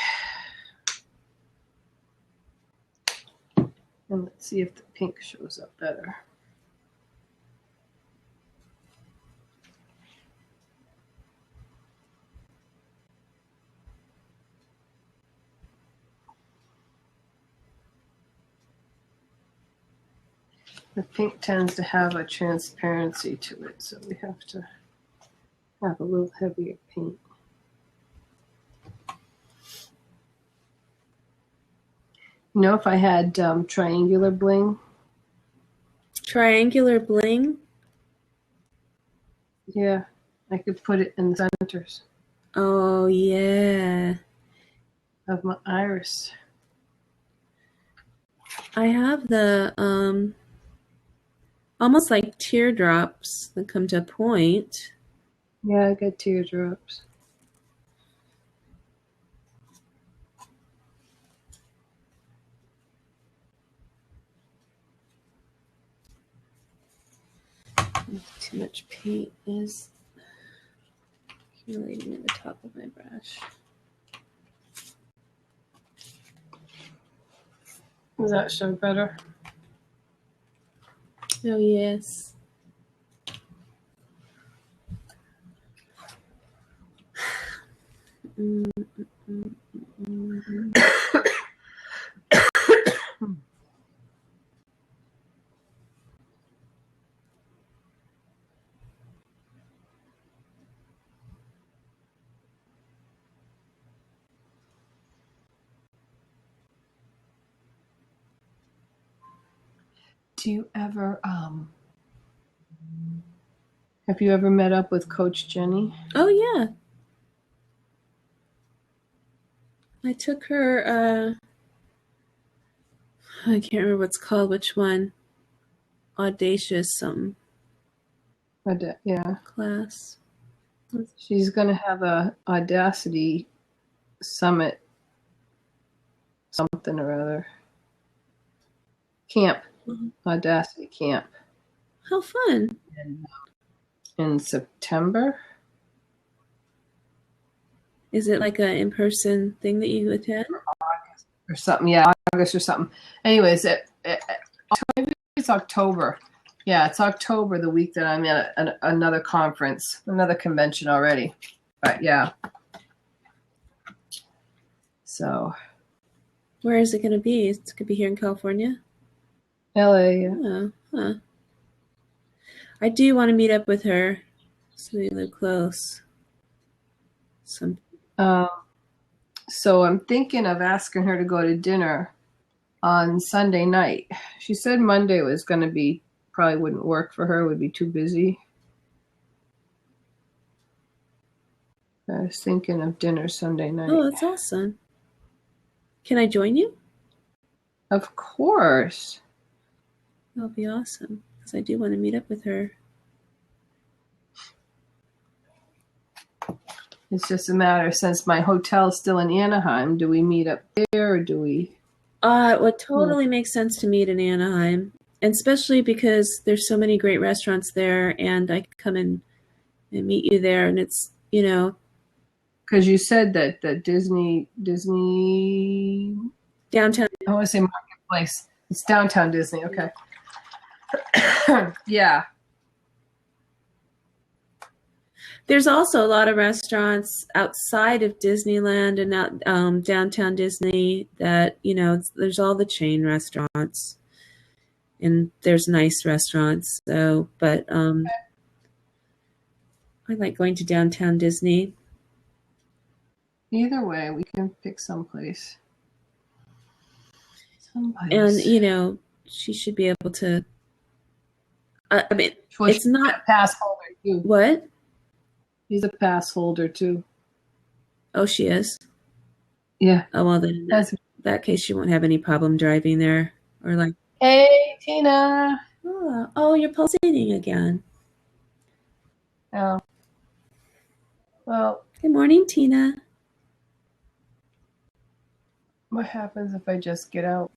And let's see if the pink shows up better. The pink tends to have a transparency to it, so we have to have a little heavier paint. If I had triangular bling. Triangular bling? Yeah. I could put it in the centers Oh, yeah. of my iris. I have the almost like teardrops that come to a point. Yeah, I got teardrops. Too much paint is accumulating at the top of my brush. Does that show better? Oh, yes. Do you ever have you ever met up with Coach Jenny? Oh, yeah. I took her, I can't remember what's called, which one. Audacious something Yeah. class. She's going to have a Audacity Summit something or other. Camp. Audacity Camp. How fun. In September. Is it like an in-person thing that you attend? Or something. Yeah, August or something. Anyways, maybe it's October. Yeah, it's October, the week that I'm at another conference, another convention already. But yeah. So. Where is it going to be? It's going to be here in California? LA, yeah. Oh, huh. I do want to meet up with her so we live close. So I'm thinking of asking her to go to dinner on Sunday night. She said Monday was going to be, probably wouldn't work for her, would be too busy. I was thinking of dinner Sunday night. Oh, that's awesome. Can I join you? Of course. That'll be awesome because I do want to meet up with her. It's just a matter, since my hotel's still in Anaheim, do we meet up there or do we? It would totally make sense to meet in Anaheim, and especially because there's so many great restaurants there, and I can come in and meet you there, and it's, you know. Because you said that the Disney downtown. I want to say Marketplace. It's downtown Disney. Okay. Yeah. There's also a lot of restaurants outside of Disneyland and out downtown Disney that, you know, there's all the chain restaurants and there's nice restaurants. So, but I like going to downtown Disney. Either way, we can pick someplace. And, you know, she should be able to. I mean, well, it's not a pass holder too. What? She's a pass holder too. Oh, she is? Yeah. Oh, well, then in that case, she won't have any problem driving there. Or like, hey, Tina. Oh, you're pulsating again. Oh. Well. Good morning, Tina. What happens if I just get out?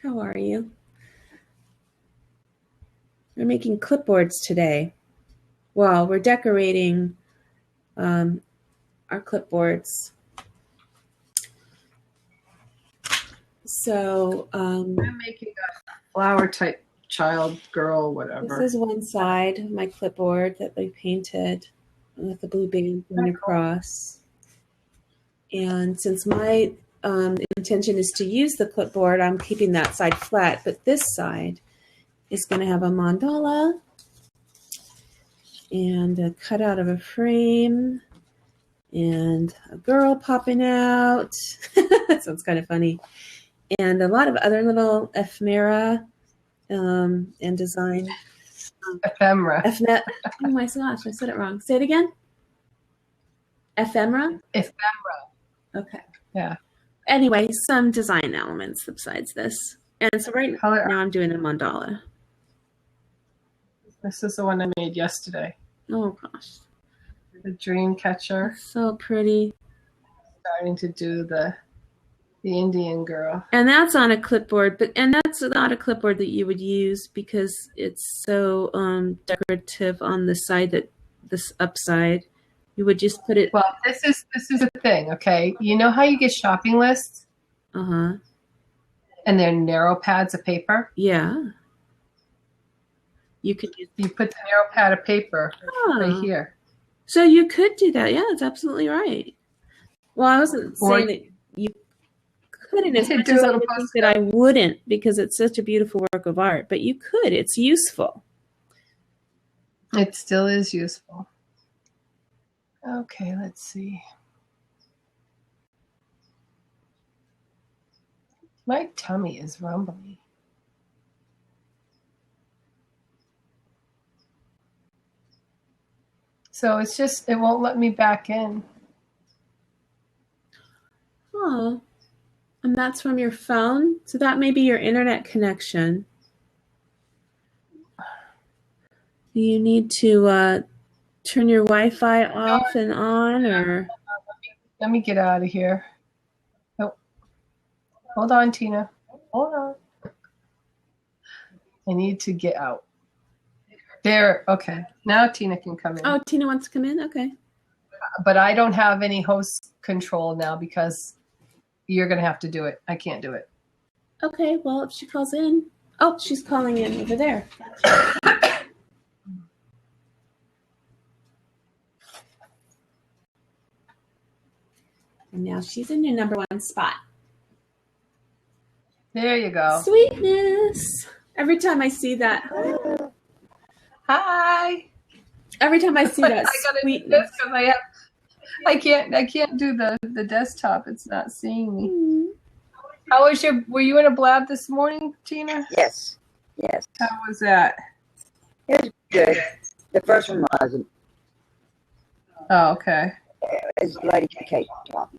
How are you? We're making clipboards today. Well, we're decorating our clipboards. So I'm making a flower type child, girl, whatever. This is one side of my clipboard that we painted with the blue band going across. And since my intention is to use the clipboard, I'm keeping that side flat, but this side is going to have a mandala and a cutout of a frame and a girl popping out. That sounds kind of funny. And a lot of other little ephemera and design. Ephemera. Oh my gosh, I said it wrong. Say it again. Ephemera? Ephemera. Okay. Yeah. Anyway, some design elements besides this. And so now I'm doing a mandala. This is the one I made yesterday. Oh gosh. The dream catcher. It's so pretty. Starting to do the Indian girl. And that's on a clipboard, and that's not a clipboard that you would use because it's so decorative on the side, that this upside. You would just put it. Well, this is the thing, okay? You know how you get shopping lists? Uh-huh. And they're narrow pads of paper? Yeah. You put the narrow pad of paper right here. So you could do that. Yeah, that's absolutely right. Well, I wasn't saying that you couldn't as much as I would think that I wouldn't, because it's such a beautiful work of art. But you could. It's useful. It still is useful. Okay, let's see. My tummy is rumbling. So it's just, it won't let me back in. Oh, and that's from your phone? So that may be your internet connection. You need to turn your Wi-Fi off and on, or? Let me get out of here. Oh, hold on, Tina. Hold on. I need to get out. There, okay. Now Tina can come in. Oh, Tina wants to come in? Okay. But I don't have any host control now because you're going to have to do it. I can't do it. Okay, well, if she calls in. Oh, she's calling in over there. And now she's in your number one spot. There you go. Sweetness. Every time I see that. Hi. Every time I see that sweetness. I can't do the desktop. It's not seeing me. Mm-hmm. How was were you in a blab this morning, Tina? Yes. How was that? It was good. The first one wasn't. Oh, okay. It's Lady Kate talking.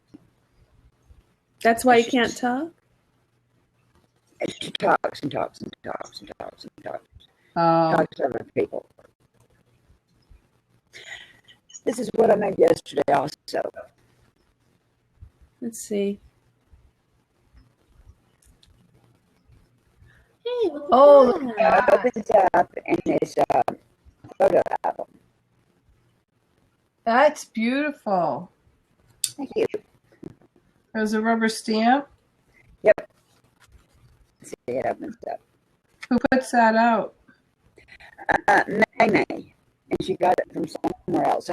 That's why you can't talk? She talks and talks and talks and talks and talks. Oh. Talks to other people. This is what I made yesterday also. Let's see. Hey, look at that. I opened it up and it's a photo album. That's beautiful. Thank you. There's a rubber stamp. Yep. See, it opens up. Who puts that out? May. And she got it from somewhere else.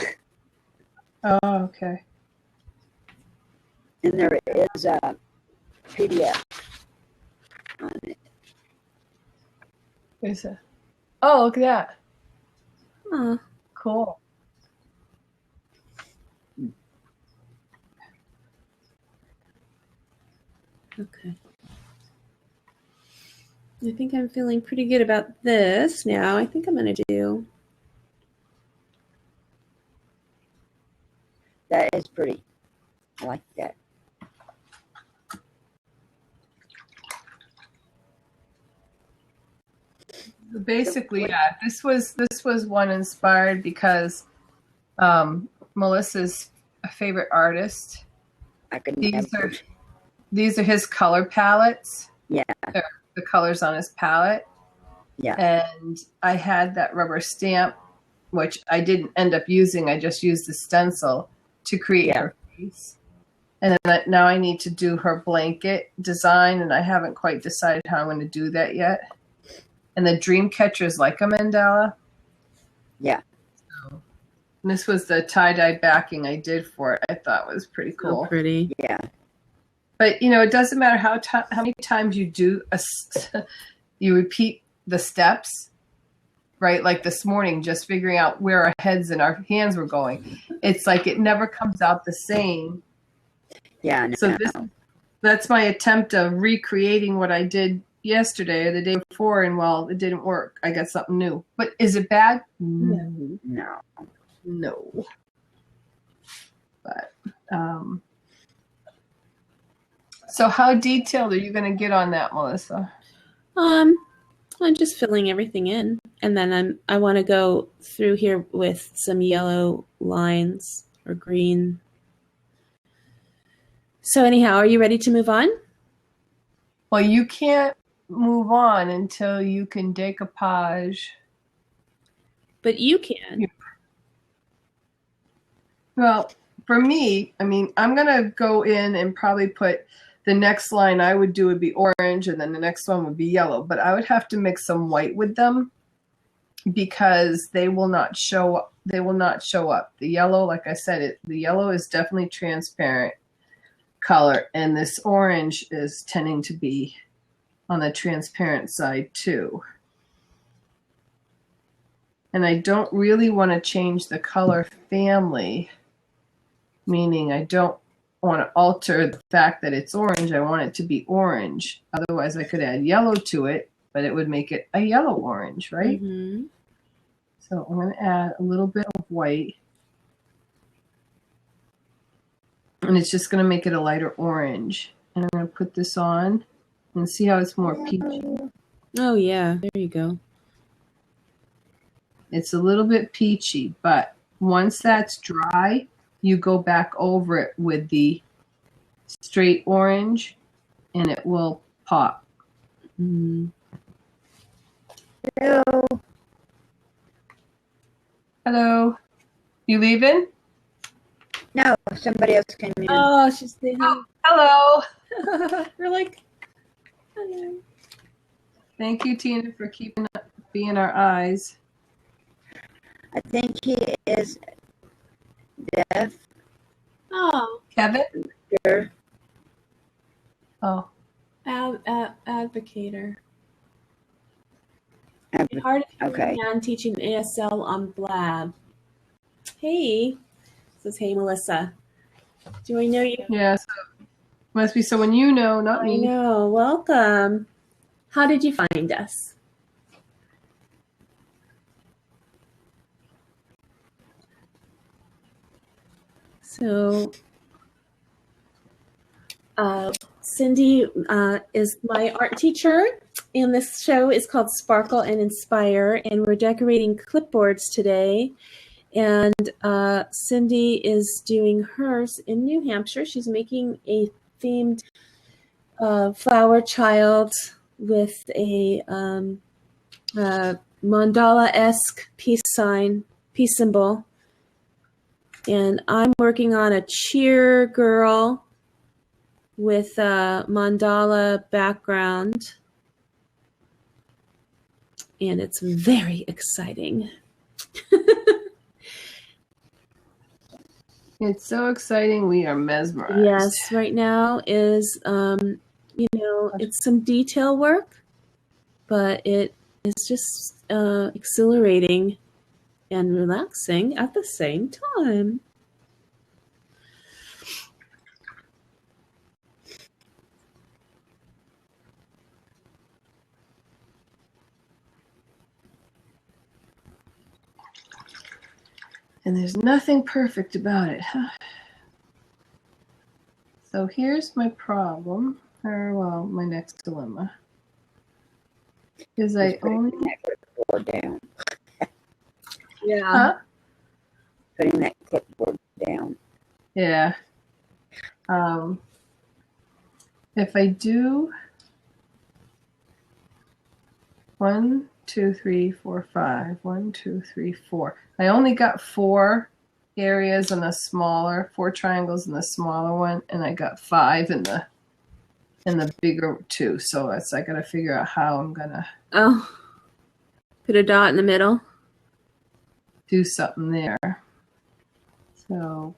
Oh, okay. And there is a PDF on it. What is it? Oh, look at that. Huh. Cool. Okay. I think I'm feeling pretty good about this now. I think I'm going to do. That is pretty. I like that. Basically, yeah. This was one inspired because Melissa's a favorite artist. These are his color palettes. Yeah. They're the colors on his palette. Yeah. And I had that rubber stamp, which I didn't end up using. I just used the stencil to create her face. And then now I need to do her blanket design, and I haven't quite decided how I'm going to do that yet. And the dream catcher is like a mandala. Yeah. So, this was the tie-dye backing I did for it. I thought was pretty cool. So pretty. Yeah. But, it doesn't matter how many times you do, you repeat the steps, right? Like this morning, just figuring out where our heads and our hands were going. It's like it never comes out the same. Yeah. No, so that's my attempt of recreating what I did yesterday or the day before, and well, it didn't work. I got something new. But is it bad? No. No. But so how detailed are you going to get on that, Melissa? I'm just filling everything in, and then I want to go through here with some yellow lines or green. So anyhow, are you ready to move on? Well, you can't move on until you can decoupage. But you can. Well, for me, I mean, I'm going to go in and probably put the next line I would do would be orange, and then the next one would be yellow. But I would have to mix some white with them because they will not show up. They will not show up. The yellow, like I said, the yellow is definitely transparent color, and this orange is tending to be on the transparent side too. And I don't really want to change the color family, meaning I don't want to alter the fact that it's orange. I want it to be orange. Otherwise, I could add yellow to it, but it would make it a yellow orange, right? Mm-hmm. So I'm going to add a little bit of white. And it's just going to make it a lighter orange. And I'm going to put this on and see how it's more peachy. Oh, yeah. There you go. It's a little bit peachy, but once that's dry, you go back over it with the straight orange and it will pop. Mm-hmm. Hello. Hello. You leaving? No, somebody else came in. Oh, she's saying Oh, hello. we're like, hello. Thank you, Tina, for being our eyes. I think he is deaf. Oh, Kevin? Sure. Oh, advocator. Hard of hearing man teaching ASL on Blab. Hey, says hey Melissa. Do I know you? yeah. So must be someone you know, not me. I know. Welcome. How did you find us? So, Cindy is my art teacher, and this show is called Sparkle and Inspire, and we're decorating clipboards today. And Cindy is doing hers in New Hampshire. She's making a themed flower child with a mandala-esque peace symbol. And I'm working on a cheer girl with a mandala background. And it's very exciting. It's so exciting. We are mesmerized. Yes, right now is, it's some detail work, but it is just exhilarating and relaxing at the same time. And there's nothing perfect about it, huh? So here's my problem, or well, my next dilemma. Is I only that clipboard down. Yeah. Huh? Putting that clipboard down. Yeah. If I do 1, 2, 3, 4, 5, 1, 2, 3, 4. I only got 4 areas in the smaller, 4 triangles in the smaller one, and I got 5 in the bigger 2. So it's I gotta figure out how I'm gonna Put a dot in the middle. do something there. So